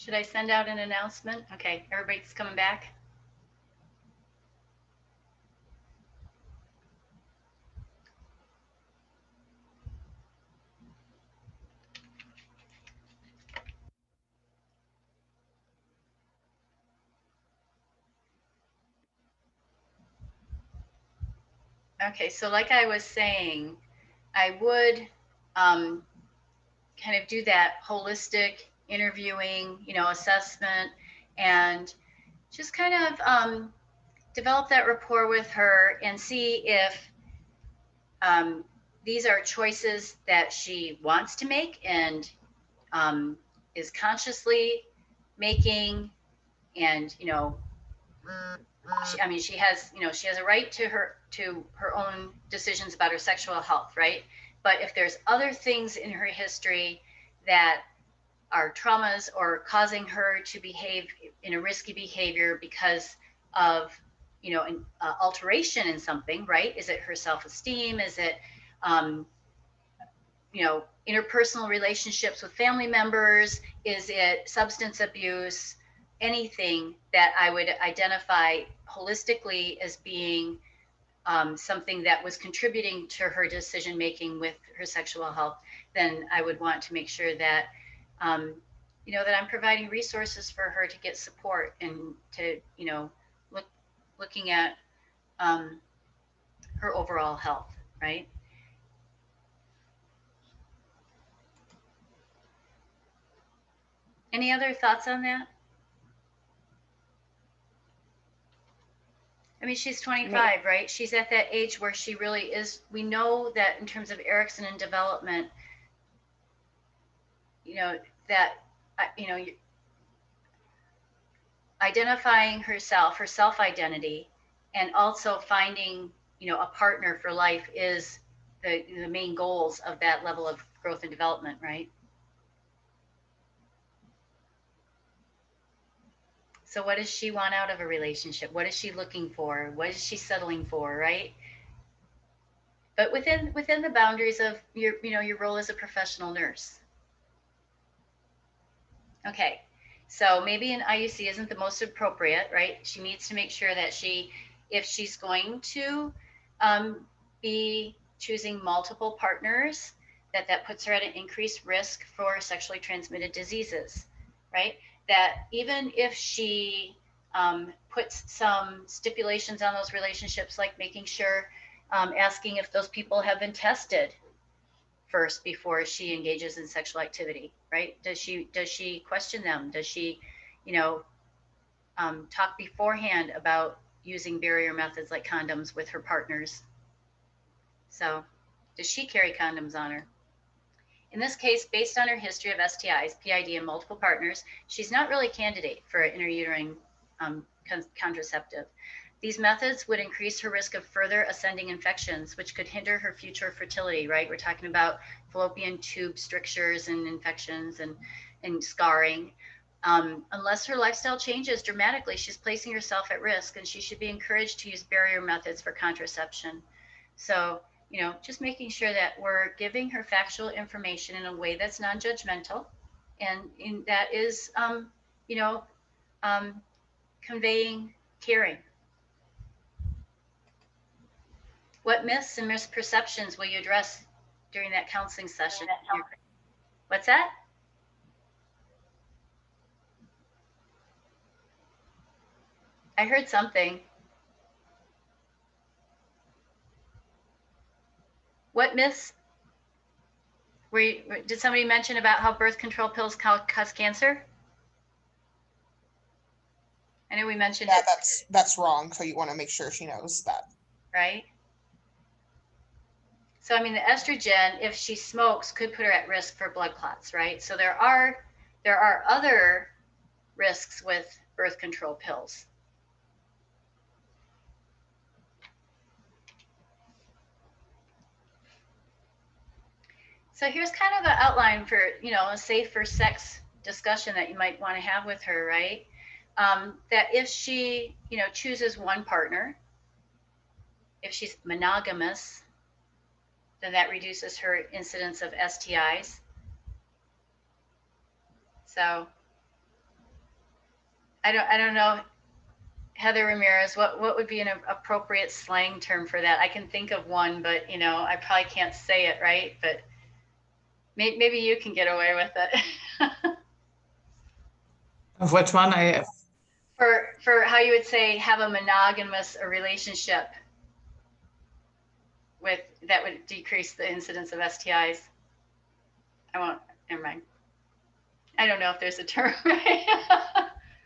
Should I send out an announcement? Okay, everybody's coming back. Okay, so like I was saying, I would kind of do that holistic interviewing, assessment, and just kind of develop that rapport with her and see if these are choices that she wants to make and is consciously making. And she has a right to her own decisions about her sexual health, right? But if there's other things in her history that are traumas or causing her to behave in a risky behavior because of an alteration in something, right? Is it her self-esteem? Is it interpersonal relationships with family members? Is it substance abuse? Anything that I would identify holistically as being something that was contributing to her decision making with her sexual health, then I would want to make sure that that I'm providing resources for her to get support and to looking at her overall health, right? Any other thoughts on that? I mean, she's 25, right? She's at that age where she really is. We know that in terms of Erickson and development, identifying herself, her self-identity, and also finding, a partner for life is the main goals of that level of growth and development, right? So what does she want out of a relationship? What is she looking for? What is she settling for, right? But within the boundaries of your role as a professional nurse. Okay, so maybe an IUC isn't the most appropriate, right? She needs to make sure that if she's going to be choosing multiple partners, that puts her at an increased risk for sexually transmitted diseases, right? That even if she puts some stipulations on those relationships, like making sure, asking if those people have been tested first before she engages in sexual activity, right? Does she question them? Does she, talk beforehand about using barrier methods like condoms with her partners? So does she carry condoms on her? In this case, based on her history of STIs, PID, and multiple partners, she's not really a candidate for an intrauterine contraceptive. These methods would increase her risk of further ascending infections, which could hinder her future fertility, right? We're talking about fallopian tube strictures and infections and scarring. Unless her lifestyle changes dramatically, she's placing herself at risk, and she should be encouraged to use barrier methods for contraception. So, just making sure that we're giving her factual information in a way that's non-judgmental, and that is, conveying caring. What myths and misperceptions will you address during that counseling session? What's that? I heard something. What myths? Did somebody mention about how birth control pills cause cancer? I know we mentioned it. That's wrong. So you want to make sure she knows that. Right. So, I mean, the estrogen, if she smokes, could put her at risk for blood clots, right? So there are other risks with birth control pills. So here's kind of an outline for, a safer sex discussion that you might want to have with her, right? That if she, chooses one partner, if she's monogamous, then that reduces her incidence of STIs. So I don't know, Heather Ramirez, what would be an appropriate slang term for that? I can think of one, but you know, I probably can't say it right, but maybe you can get away with it. Of which one? For how you would say have a monogamous relationship with that would decrease the incidence of STIs. I won't, never mind. I don't know if there's a term.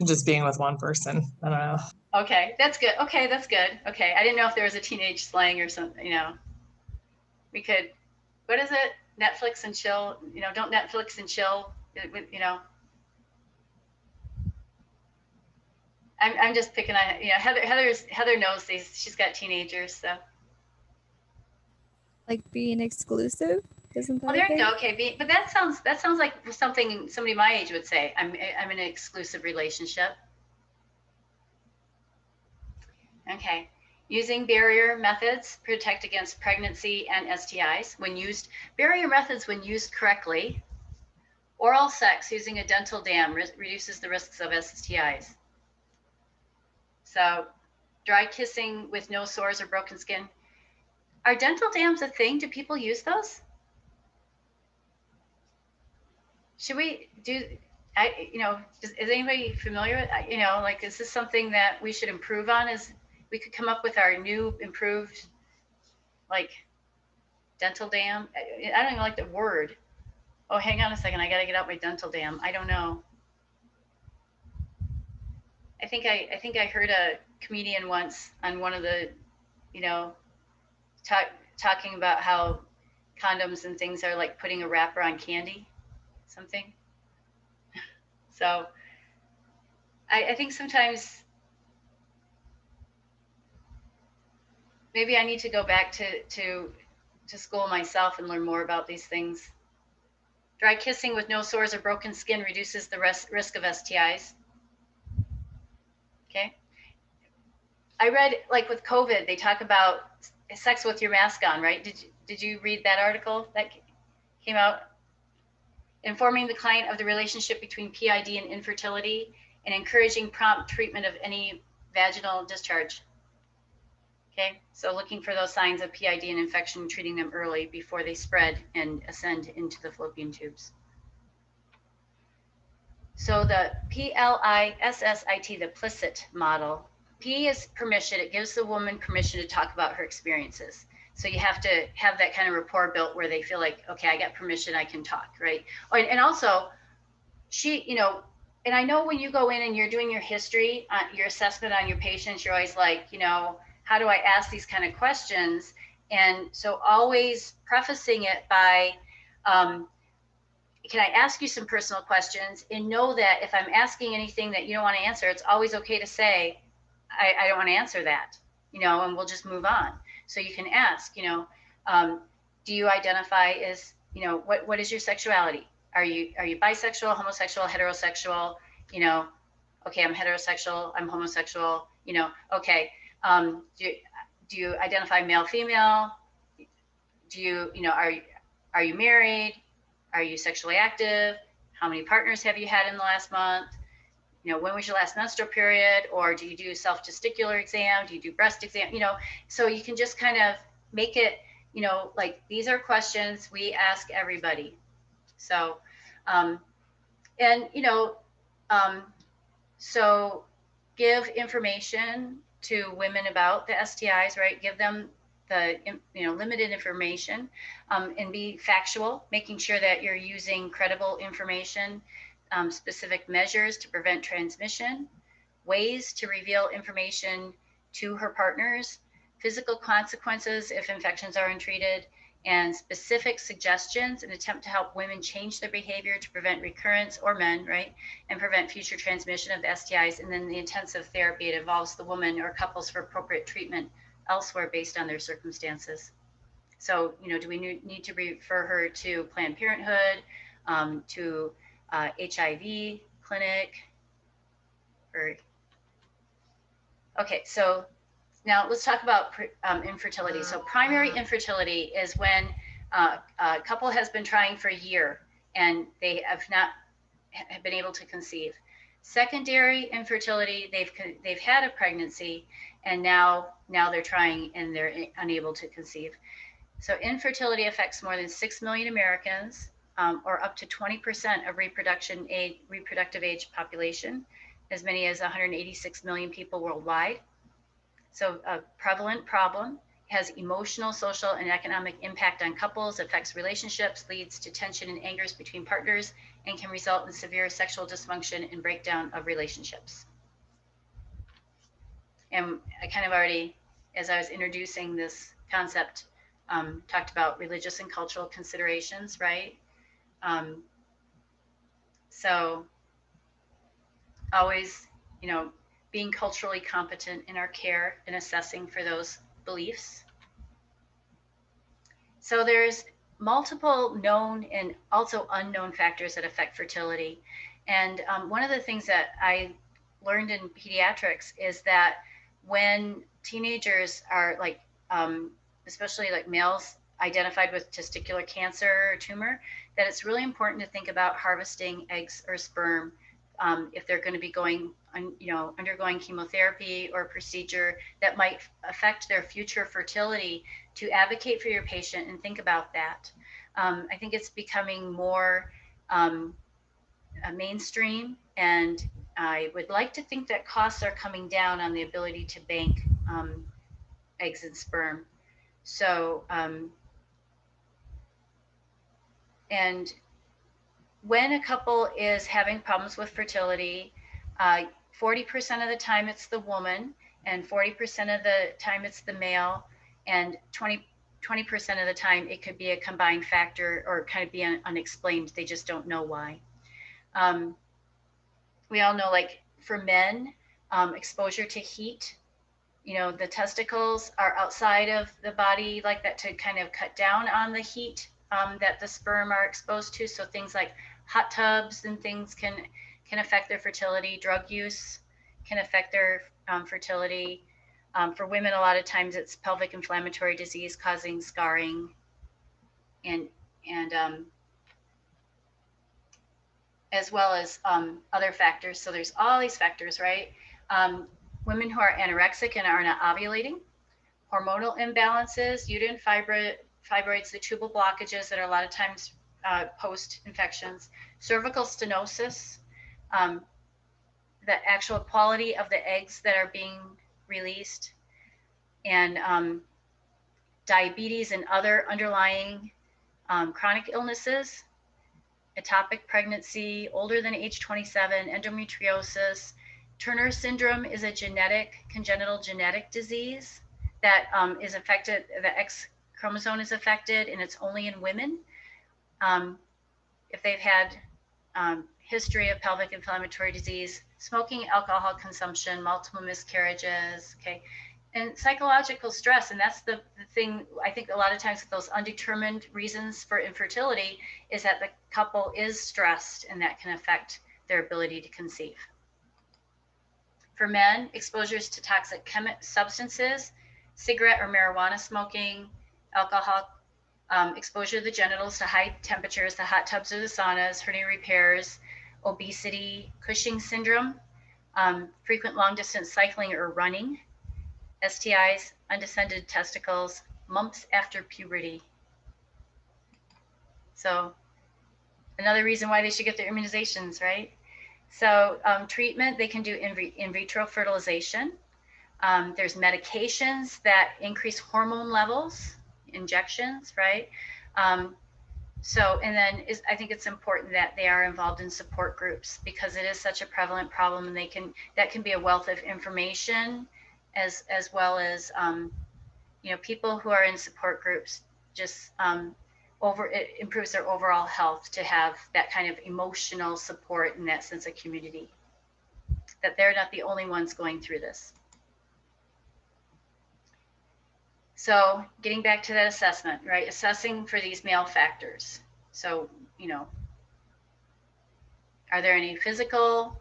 just being with one person. I don't know. Okay, that's good. Okay, that's good. Okay, I didn't know if there was a teenage slang or something, you know. We could, what is it? Netflix and chill, you know, don't Netflix and chill, you know. I'm just picking on, you know, Heather knows these, she's got teenagers, so. Like being exclusive? Isn't that Well, there okay? you go. Okay, but that sounds like something somebody my age would say. I'm in an exclusive relationship. Okay, using barrier methods protect against pregnancy and STIs when used. Barrier methods when used correctly. Oral sex using a dental dam reduces the risks of STIs. So, dry kissing with no sores or broken skin. Are dental dams a thing? Do people use those? Should we do, you know, is anybody familiar with, you know, like, is this something that we should improve on? Is we could come up with our new improved, like, dental dam? I don't even like the word. Oh, hang on a second. I got to get out my dental dam. I don't know. I think I heard a comedian once on one of the, you know, talking about how condoms and things are like putting a wrapper on candy, something. So I think sometimes maybe I need to go back to school myself and learn more about these things. Dry kissing with no sores or broken skin reduces the risk of STIs. Okay. I read, like with COVID, they talk about sex with your mask on, right? Did you read that article that came out? Informing the client of the relationship between PID and infertility and encouraging prompt treatment of any vaginal discharge. Okay, so looking for those signs of PID and infection, treating them early before they spread and ascend into the fallopian tubes. So the PLISSIT, the PLISSIT model, P is permission. It gives the woman permission to talk about her experiences. So you have to have that kind of rapport built where they feel like, okay, I got permission, I can talk, right? Oh, and also, she, you know, and I know when you go in and you're doing your history, your assessment on your patients, you're always like, you know, how do I ask these kind of questions? And so always prefacing it by, can I ask you some personal questions? And know that if I'm asking anything that you don't want to answer, it's always okay to say, I don't want to answer that, you know, and we'll just move on. So you can ask, you know, do you identify as, you know, what is your sexuality? Are you bisexual, homosexual, heterosexual? You know, okay, I'm heterosexual, I'm homosexual, you know, okay. Do you identify male, female? Do you, you know, are you married? Are you sexually active? How many partners have you had in the last month? You know, when was your last menstrual period? Or do you do self-testicular exam? Do you do breast exam? You know, so you can just kind of make it, you know, like these are questions we ask everybody. So, and, you know, so give information to women about the STIs, right? Give them the, you know, limited information, and be factual, making sure that you're using credible information, specific measures to prevent transmission, ways to reveal information to her partners, physical consequences if infections are untreated, and specific suggestions and attempt to help women change their behavior to prevent recurrence, or men, right, and prevent future transmission of the STIs. And then the intensive therapy, it involves the woman or couples for appropriate treatment elsewhere based on their circumstances. So, you know, do we need to refer her to Planned Parenthood, to HIV clinic, or, okay, so now let's talk about infertility. So primary infertility is when a couple has been trying for a year and they have not been able to conceive. Secondary infertility, they've had a pregnancy and now they're trying and they're unable to conceive. So infertility affects more than 6 million Americans, or up to 20% of reproductive age population, as many as 186 million people worldwide. So a prevalent problem, has emotional, social, and economic impact on couples, affects relationships, leads to tension and angers between partners, and can result in severe sexual dysfunction and breakdown of relationships. And I kind of already, as I was introducing this concept, talked about religious and cultural considerations, right? So always, you know, being culturally competent in our care and assessing for those beliefs. So there's multiple known and also unknown factors that affect fertility. And one of the things that I learned in pediatrics is that when teenagers are like, especially like males identified with testicular cancer or tumor, that it's really important to think about harvesting eggs or sperm if they're going to be going, undergoing chemotherapy or procedure that might affect their future fertility, to advocate for your patient and think about that. I think it's becoming more mainstream, and I would like to think that costs are coming down on the ability to bank eggs and sperm. So, and when a couple is having problems with fertility, 40% of the time it's the woman, and 40% of the time it's the male, and 20% of the time it could be a combined factor or kind of be unexplained. They just don't know why. We all know, like for men, exposure to heat, you know, the testicles are outside of the body like that to kind of cut down on the heat that the sperm are exposed to. So things like hot tubs and things can affect their fertility. Drug use can affect their fertility. For women, a lot of times it's pelvic inflammatory disease causing scarring and as well as other factors. So there's all these factors, right? Women who are anorexic and are not ovulating, hormonal imbalances, uterine fibroids, the tubal blockages that are a lot of times post-infections, cervical stenosis, the actual quality of the eggs that are being released, and diabetes and other underlying chronic illnesses, ectopic pregnancy, older than age 27, endometriosis. Turner syndrome is a congenital genetic disease that is affected, the X chromosome is affected, and it's only in women. If they've had history of pelvic inflammatory disease, smoking, alcohol consumption, multiple miscarriages, okay, and psychological stress. And that's the thing, I think a lot of times with those undetermined reasons for infertility is that the couple is stressed, and that can affect their ability to conceive. For men, exposures to toxic substances, cigarette or marijuana smoking, alcohol, exposure to the genitals to high temperatures, the hot tubs or the saunas, hernia repairs, obesity, Cushing's syndrome, frequent long distance cycling or running, STIs, undescended testicles, mumps after puberty. So another reason why they should get their immunizations, right? So treatment, they can do in vitro fertilization. There's medications that increase hormone levels, injections, right? So, and then I think it's important that they are involved in support groups, because it is such a prevalent problem, and that can be a wealth of information as well as, you know, people who are in support groups just it improves their overall health to have that kind of emotional support and that sense of community, that they're not the only ones going through this. So getting back to that assessment, right? Assessing for these male factors. So, you know, are there any physical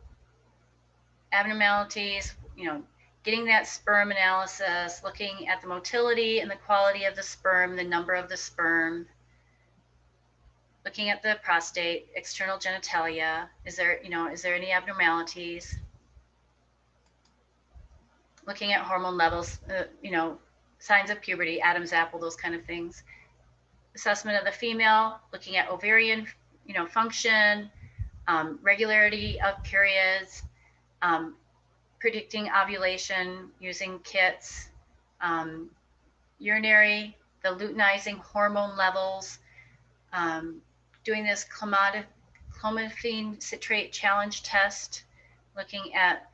abnormalities? You know, getting that sperm analysis, looking at the motility and the quality of the sperm, the number of the sperm. looking at the prostate, external genitalia. Is there any abnormalities? Looking at hormone levels, signs of puberty, Adam's apple, those kind of things. Assessment of the female, looking at ovarian, function, regularity of periods, predicting ovulation using kits, urinary, the luteinizing hormone levels, doing this clomiphene citrate challenge test, looking at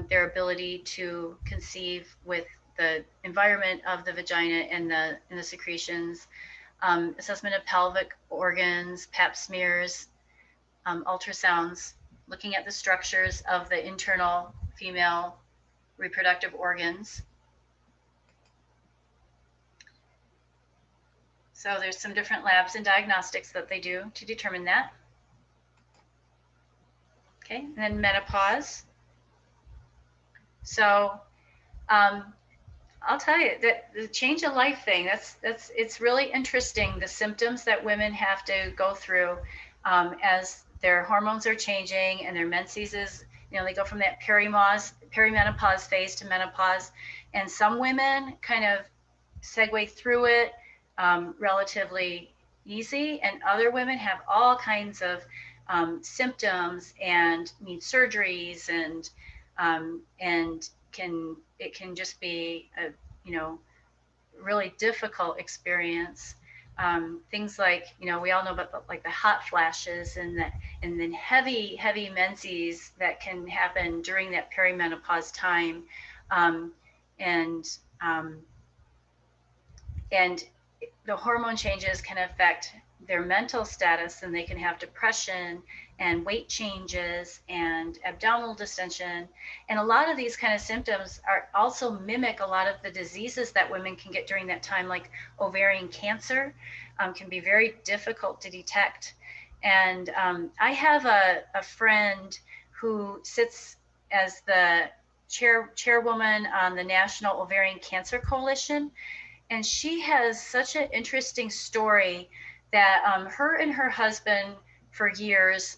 their ability to conceive with the environment of the vagina and the secretions, assessment of pelvic organs, pap smears, ultrasounds, looking at the structures of the internal female reproductive organs. So there's some different labs and diagnostics that they do to determine that. Okay, and then menopause. So I'll tell you that the change of life thing, it's really interesting, the symptoms that women have to go through as their hormones are changing and their menses is, they go from that perimenopause phase to menopause. And some women kind of segue through it relatively easy, and other women have all kinds of symptoms and need surgeries, and it can just be a really difficult experience. Things like, we all know about the hot flashes and then heavy menses that can happen during that perimenopause time, and the hormone changes can affect their mental status, and they can have depression and weight changes and abdominal distension. And a lot of these kind of symptoms are also mimic a lot of the diseases that women can get during that time, like ovarian cancer, can be very difficult to detect. And I have a friend who sits as the chairwoman on the National Ovarian Cancer Coalition. And she has such an interesting story that her and her husband for years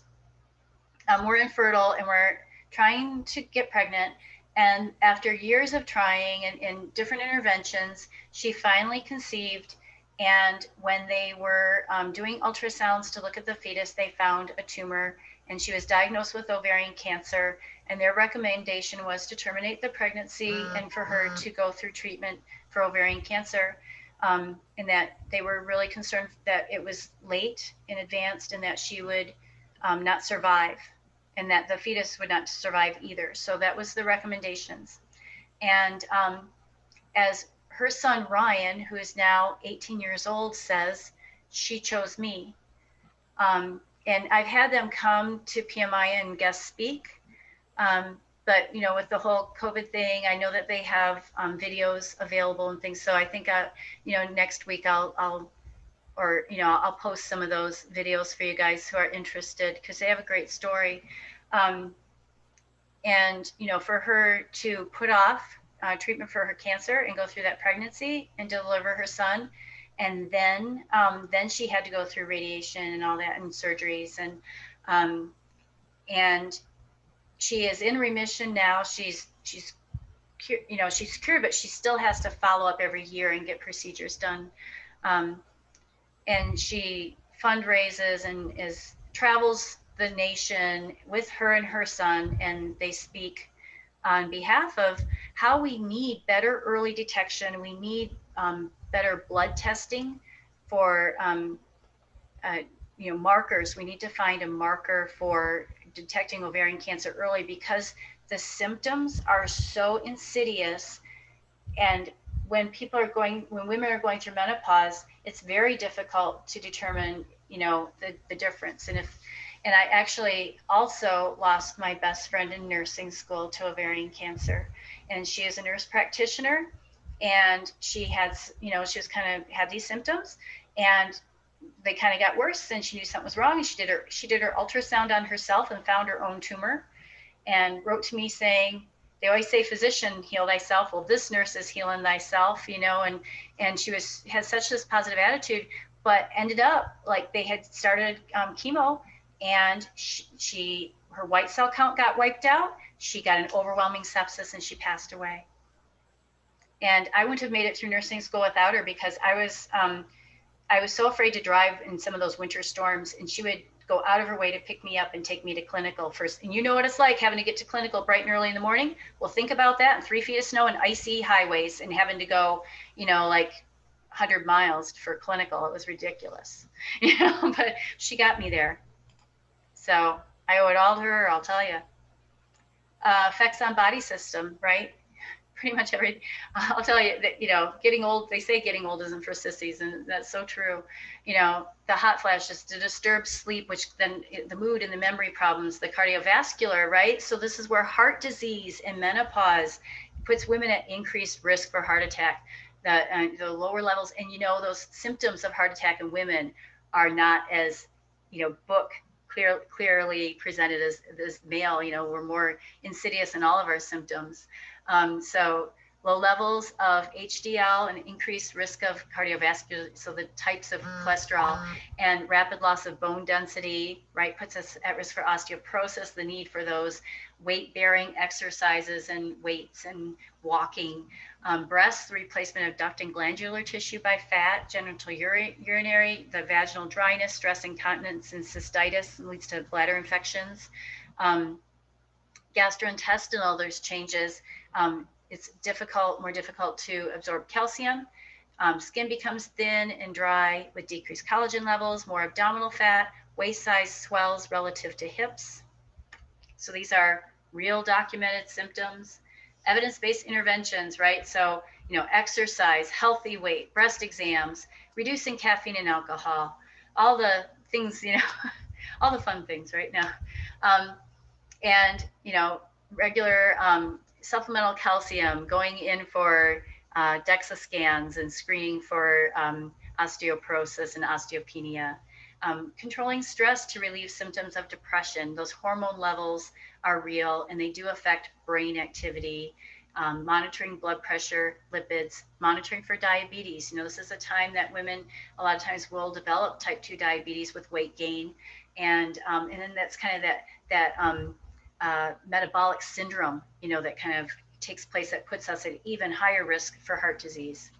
were infertile and were trying to get pregnant. And after years of trying and different interventions, she finally conceived. And when they were doing ultrasounds to look at the fetus, they found a tumor, and she was diagnosed with ovarian cancer. And their recommendation was to terminate the pregnancy and for her to go through treatment for ovarian cancer, and that they were really concerned that it was late and advanced, and that she would not survive, and that the fetus would not survive either. So that was the recommendations. And as her son Ryan, who is now 18 years old, says, she chose me. And I've had them come to PMI and guest speak. But with the whole COVID thing, I know that they have videos available and things. So I think next week I'll post some of those videos for you guys who are interested, because they have a great story. And for her to put off treatment for her cancer and go through that pregnancy and deliver her son, and then she had to go through radiation and all that and surgeries, and she is in remission now. She's cured, but she still has to follow up every year and get procedures done. And she fundraises and travels the nation with her and her son, and they speak on behalf of how we need better early detection. We need better blood testing for markers. We need to find a marker for detecting ovarian cancer early, because the symptoms are so insidious. And when women are going through menopause, it's very difficult to determine, the difference. And I actually also lost my best friend in nursing school to ovarian cancer, and she is a nurse practitioner, and she was kind of had these symptoms, and they kind of got worse, and she knew something was wrong. And she did her ultrasound on herself and found her own tumor, and wrote to me saying, they always say, physician, heal thyself. Well, this nurse is healing thyself, and she had such this positive attitude. but ended up like they had started chemo, and her white cell count got wiped out. She got an overwhelming sepsis and she passed away. And I wouldn't have made it through nursing school without her, because I was so afraid to drive in some of those winter storms, and she would go out of her way to pick me up and take me to clinical first. And you know what it's like having to get to clinical bright and early in the morning? Well, think about that, 3 feet of snow and icy highways, and having to go, you know, like 100 miles for clinical. It was ridiculous, you know, but she got me there. So I owe it all to her, I'll tell you. Effects on body system, right? Pretty much everything. I'll tell you that, you know, getting old, they say getting old isn't for sissies, and that's so true. You know, the hot flashes, the disturbed sleep, which then the mood and the memory problems, the cardiovascular, right? So this is where heart disease and menopause puts women at increased risk for heart attack. The lower levels, and you know, those symptoms of heart attack in women are not as, you know, clearly presented as male. You know, we're more insidious in all of our symptoms. So low levels of HDL and increased risk of cardiovascular, so the types of cholesterol, and rapid loss of bone density, right, puts us at risk for osteoporosis, the need for those weight-bearing exercises and weights and walking. Breast, the replacement of duct and glandular tissue by fat, genital urinary, the vaginal dryness, stress, incontinence, and cystitis leads to bladder infections. Gastrointestinal, there's changes. It's more difficult to absorb calcium. Skin becomes thin and dry with decreased collagen levels, more abdominal fat, waist size swells relative to hips. So these are real documented symptoms. Evidence-based interventions, right? So, you know, exercise, healthy weight, breast exams, reducing caffeine and alcohol, all the things, you know, all the fun things right now. And, you know, regular supplemental calcium, going in for DEXA scans and screening for osteoporosis and osteopenia. Controlling stress to relieve symptoms of depression. Those hormone levels are real, and they do affect brain activity. Monitoring blood pressure, lipids, monitoring for diabetes. You know, this is a time that women a lot of times will develop type 2 diabetes with weight gain. And then that's kind of that metabolic syndrome, you know, that kind of takes place, that puts us at even higher risk for heart disease.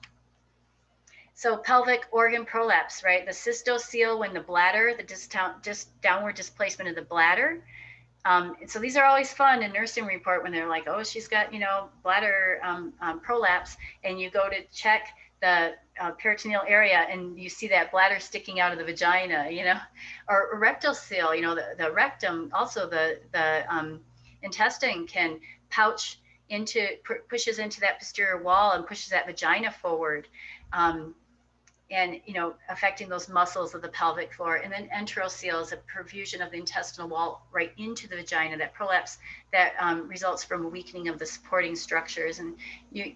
So pelvic organ prolapse, right? The cystocele, when the bladder, the downward displacement of the bladder. And so these are always fun in nursing report when they're like, oh, she's got, you know, bladder prolapse, and you go to check the peritoneal area and you see that bladder sticking out of the vagina, you know, or rectal seal, you know, the rectum, also the intestine can pouch into, pushes into that posterior wall and pushes that vagina forward. And, you know, affecting those muscles of the pelvic floor. And then enterocele is a perfusion of the intestinal wall right into the vagina, that prolapse that results from a weakening of the supporting structures. And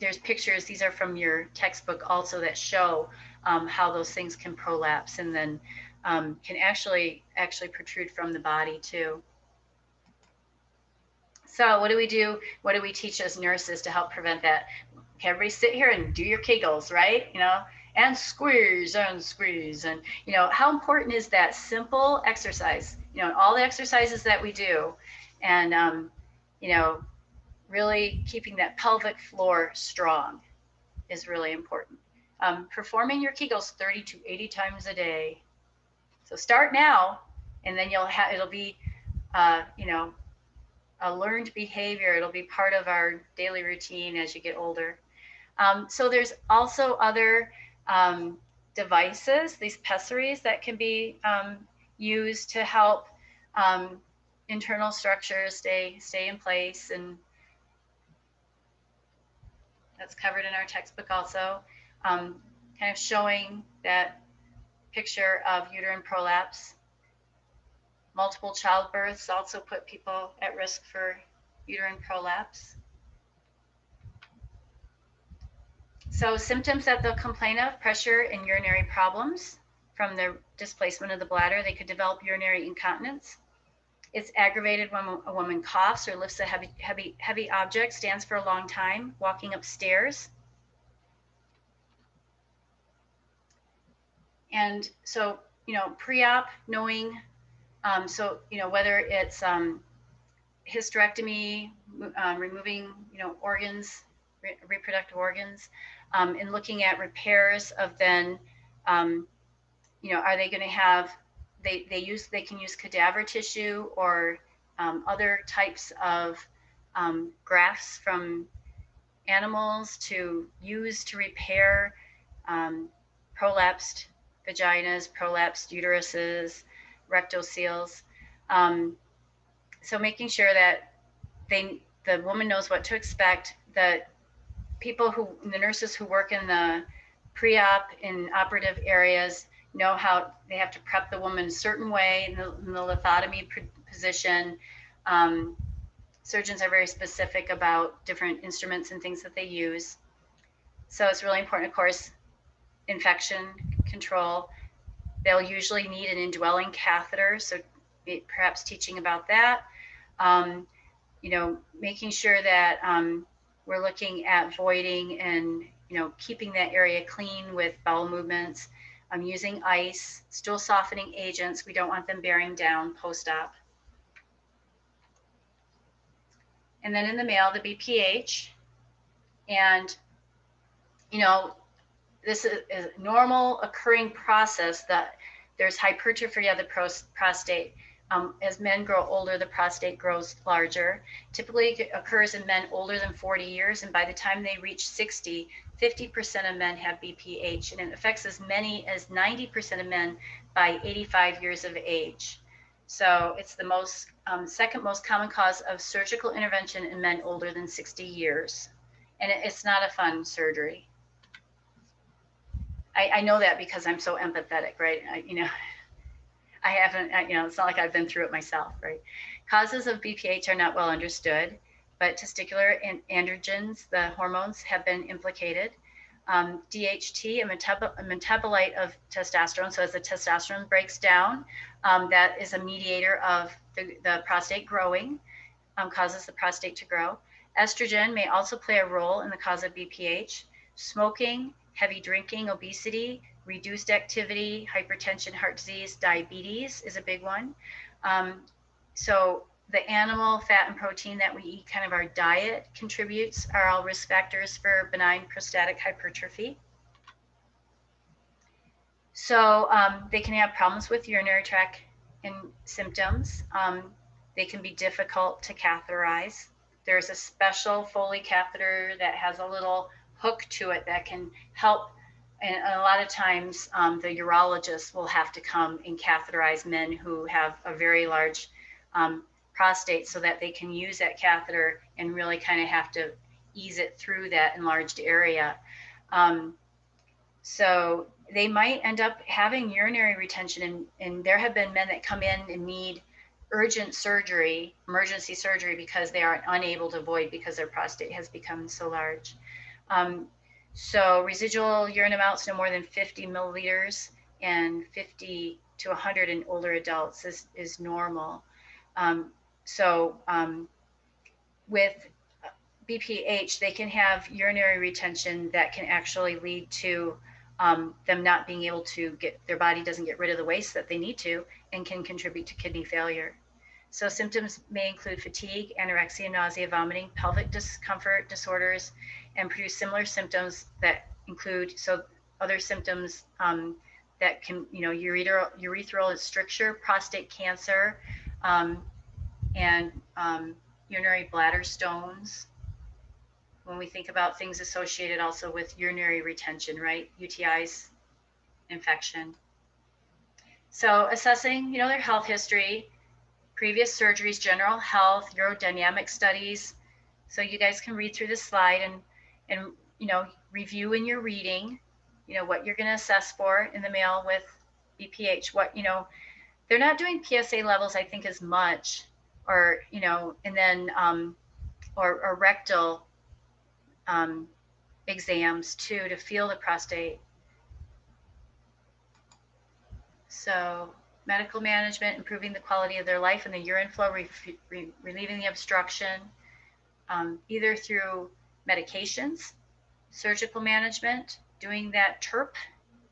there's pictures, these are from your textbook also, that show how those things can prolapse, and then can actually protrude from the body too. So what do we do? What do we teach as nurses to help prevent that? Okay, everybody sit here and do your Kegels, right? You know, and squeeze and squeeze. And, you know, how important is that simple exercise? You know, all the exercises that we do, and, you know, really keeping that pelvic floor strong is really important. Performing your Kegels 30 to 80 times a day. So start now, and then it'll be, you know, a learned behavior. It'll be part of our daily routine as you get older. So there's also other devices, these pessaries that can be used to help internal structures stay in place, and that's covered in our textbook also. Kind of showing that picture of uterine prolapse. Multiple childbirths also put people at risk for uterine prolapse. So symptoms that they'll complain of: pressure and urinary problems from the displacement of the bladder. They could develop urinary incontinence. It's aggravated when a woman coughs or lifts a heavy object, stands for a long time, walking upstairs. And so, pre-op, knowing, so, whether it's hysterectomy, removing, organs, reproductive organs, and looking at repairs of then, are they going to have, they can use cadaver tissue or other types of grafts from animals to use to repair prolapsed vaginas, prolapsed uteruses, rectoceles. So making sure that the woman knows what to expect, that the nurses who work in the pre-op in operative areas know how they have to prep the woman a certain way in the lithotomy position. Surgeons are very specific about different instruments and things that they use. So it's really important, of course, infection control. They'll usually need an indwelling catheter, so perhaps teaching about that. Making sure that we're looking at voiding and, keeping that area clean with bowel movements. Using ice, stool softening agents. We don't want them bearing down post-op. And then in the male, the BPH. And, this is a normal occurring process that there's hypertrophy of the prostate. As men grow older, the prostate grows larger. Typically it occurs in men older than 40 years. And by the time they reach 60, 50% of men have BPH, and it affects as many as 90% of men by 85 years of age. So it's the second most common cause of surgical intervention in men older than 60 years. And it's not a fun surgery. I know that because I'm so empathetic, right? I haven't, it's not like I've been through it myself, right? Causes of BPH are not well understood, but testicular androgens, the hormones, have been implicated. DHT, a metabolite of testosterone. So as the testosterone breaks down, that is a mediator of the prostate growing, causes the prostate to grow. Estrogen may also play a role in the cause of BPH. Smoking, heavy drinking, obesity, reduced activity, hypertension, heart disease, diabetes is a big one. So the animal fat and protein that we eat, kind of our diet, contributes, are all risk factors for benign prostatic hypertrophy. So they can have problems with urinary tract and symptoms. They can be difficult to catheterize. There's a special Foley catheter that has a little hook to it that can help. And a lot of times the urologist will have to come and catheterize men who have a very large prostate, so that they can use that catheter and really kind of have to ease it through that enlarged area. So they might end up having urinary retention, and there have been men that come in and need urgent surgery, emergency surgery, because they are unable to void because their prostate has become so large. So residual urine amounts no more than 50 milliliters, and 50 to 100 in older adults is normal. With BPH, they can have urinary retention that can actually lead to them not being able to their body doesn't get rid of the waste that they need to, and can contribute to kidney failure. So symptoms may include fatigue, anorexia, nausea, vomiting, pelvic discomfort disorders, and produce similar symptoms that include, other symptoms that can, urethral stricture, prostate cancer, and urinary bladder stones. When we think about things associated also with urinary retention, right? UTIs, infection. So assessing, their health history, previous surgeries, general health, urodynamic studies. So you guys can read through this slide and review in your reading, what you're going to assess for in the male with BPH. They're not doing PSA levels, I think, as much, or, and then, or rectal exams too, to feel the prostate. So medical management, improving the quality of their life and the urine flow, relieving the obstruction, either through medications, surgical management, doing that TURP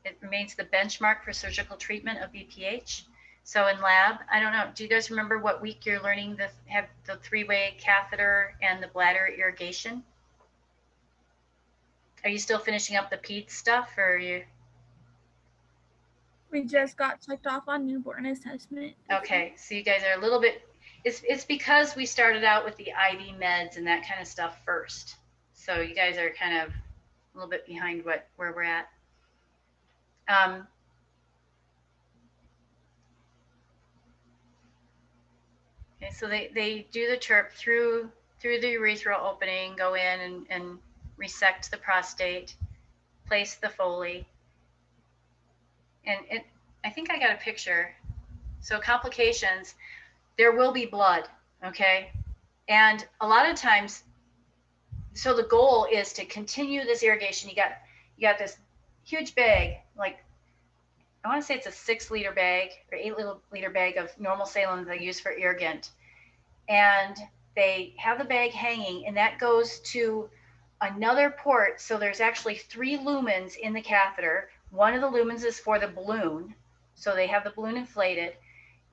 it remains the benchmark for surgical treatment of BPH. So in lab, I don't know, do you guys remember what week you're learning have the 3-way catheter and the bladder irrigation? Are you still finishing up the peds stuff, or are you? We just got checked off on newborn assessment. Okay, so you guys are a little bit, it's because we started out with the IV meds and that kind of stuff first. So you guys are kind of a little bit behind where we're at. Okay, so they do the TURP through the urethral opening, go in and resect the prostate, place the Foley. And I think I got a picture. So complications, there will be blood, okay? And a lot of times, so the goal is to continue this irrigation. You got this huge bag, like I want to say it's a 6-liter bag or 8-liter bag of normal saline they use for irrigant. And they have the bag hanging, and that goes to another port. So there's actually 3 lumens in the catheter. One of the lumens is for the balloon. So they have the balloon inflated.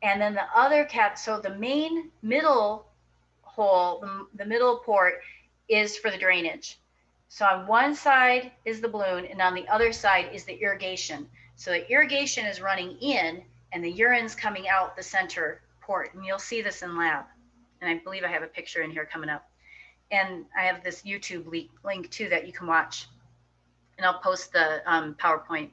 And then the other so the main middle hole, the middle port is for the drainage. So on one side is the balloon, and on the other side is the irrigation. So the irrigation is running in, and the urine's coming out the center port. And you'll see this in lab. And I believe I have a picture in here coming up. And I have this YouTube link too that you can watch. And I'll post the PowerPoint.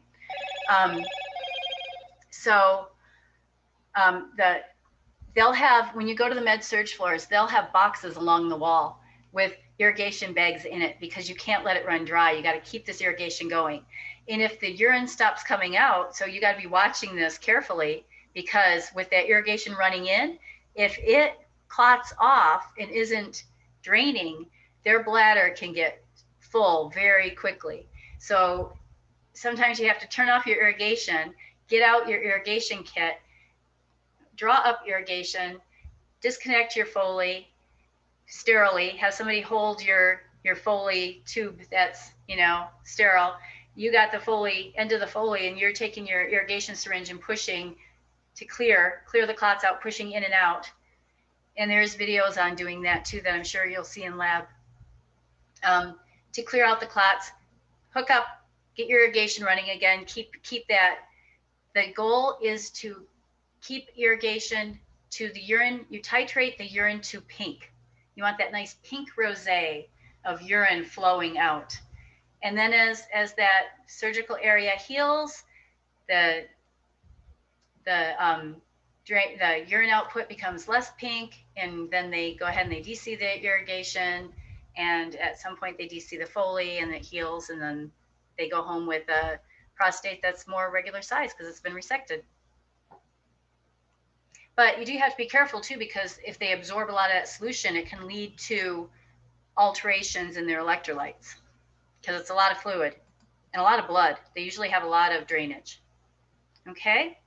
They'll have, when you go to the med surg floors, they'll have boxes along the wall with irrigation bags in it, because you can't let it run dry. You got to keep this irrigation going. And if the urine stops coming out, so you got to be watching this carefully, because with that irrigation running in, if it clots off and isn't draining, their bladder can get full very quickly. So sometimes you have to turn off your irrigation, get out your irrigation kit, draw up irrigation, disconnect your Foley sterilely, have somebody hold your Foley tube that's, sterile. You got the Foley, end of the Foley, and you're taking your irrigation syringe and pushing to clear the clots out, pushing in and out. And there's videos on doing that too that I'm sure you'll see in lab. To clear out the clots, hook up, get your irrigation running again, keep that. The goal is to keep irrigation to the urine. You titrate the urine to pink. You want that nice pink rosé of urine flowing out. And then as that surgical area heals, the urine output becomes less pink, and then they go ahead and they DC the irrigation, and at some point they DC the Foley and it heals, and then they go home with a prostate that's more regular size because it's been resected. But you do have to be careful too, because if they absorb a lot of that solution, it can lead to alterations in their electrolytes, because it's a lot of fluid and a lot of blood. They usually have a lot of drainage. Okay.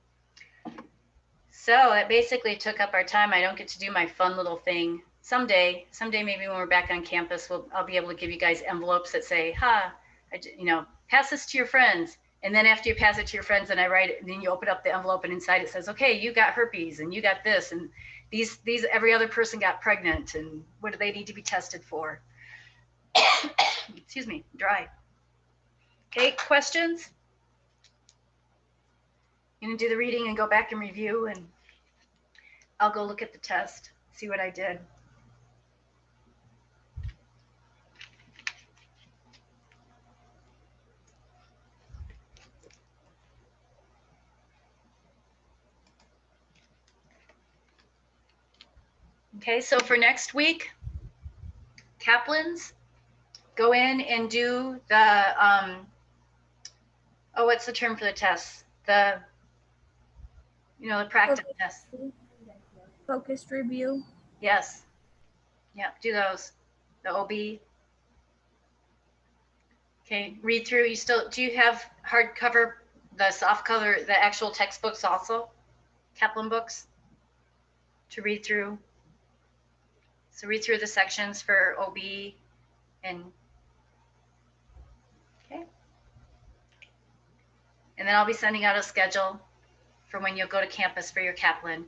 So that basically took up our time. I don't get to do my fun little thing. Someday maybe when we're back on campus, I'll be able to give you guys envelopes that say, pass this to your friends. And then after you pass it to your friends and I write it, and then you open up the envelope and inside it says, okay, you got herpes and you got this, and these every other person got pregnant, and what do they need to be tested for? Excuse me, dry. Okay, questions? I'm gonna do the reading and go back and review, and I'll go look at the test, see what I did. Okay, so for next week, Kaplan's, go in and do the, what's the term for the tests? The practice test. Focused review. Yes. Yeah, do those. The OB. Okay, read through. Do you have hardcover, the soft cover, the actual textbooks also? Kaplan books to read through? So read through the sections for OB and, okay. And then I'll be sending out a schedule for when you'll go to campus for your Kaplan. And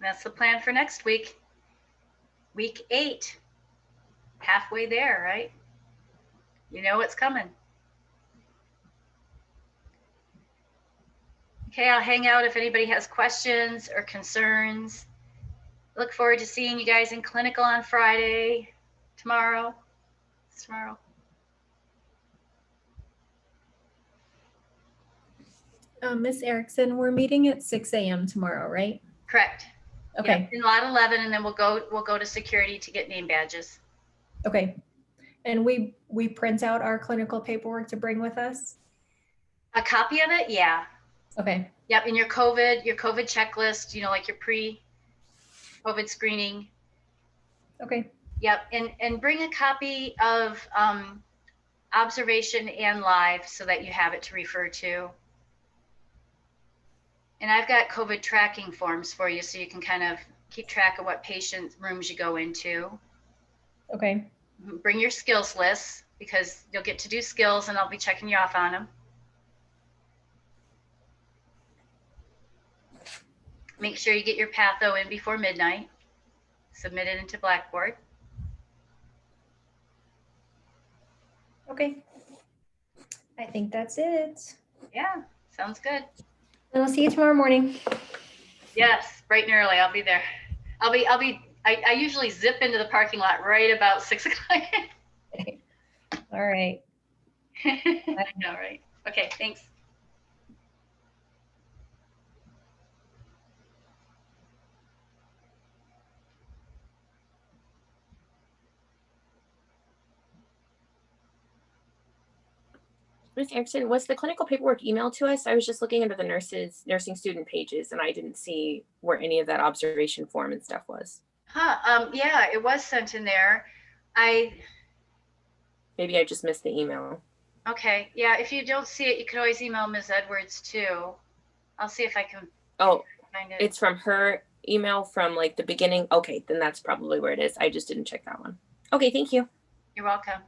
that's the plan for next week. Week 8. Halfway there, right? You know what's coming. Okay, I'll hang out if anybody has questions or concerns. Look forward to seeing you guys in clinical on Friday. Tomorrow. It's tomorrow. Miss Erickson, we're meeting at 6 a.m. tomorrow, right? Correct. Okay. Yep, in lot 11, and then we'll go to security to get name badges. Okay. And we print out our clinical paperwork to bring with us? A copy of it, yeah. Okay. Yep, and your COVID checklist, like your pre-COVID screening. Okay. Yep, and bring a copy of observation and live so that you have it to refer to. And I've got COVID tracking forms for you so you can kind of keep track of what patient rooms you go into. Okay. Bring your skills lists because you'll get to do skills and I'll be checking you off on them. Make sure you get your patho in before midnight. Submit it into Blackboard. Okay. I think that's it. Yeah, sounds good. And I'll see you tomorrow morning. Yes, bright and early. I'll be there. I usually zip into the parking lot right about 6 o'clock. All right. All right. Okay, thanks. Ms. Erickson, was the clinical paperwork emailed to us? I was just looking under the nursing student pages and I didn't see where any of that observation form and stuff was. Yeah, it was sent in there. Maybe I just missed the email. Okay, yeah, if you don't see it, you can always email Ms. Edwards too. I'll see if I can Oh, find it. it's from her email from like the beginning. Okay, then that's probably where it is. I just didn't check that one. Okay, thank you. You're welcome.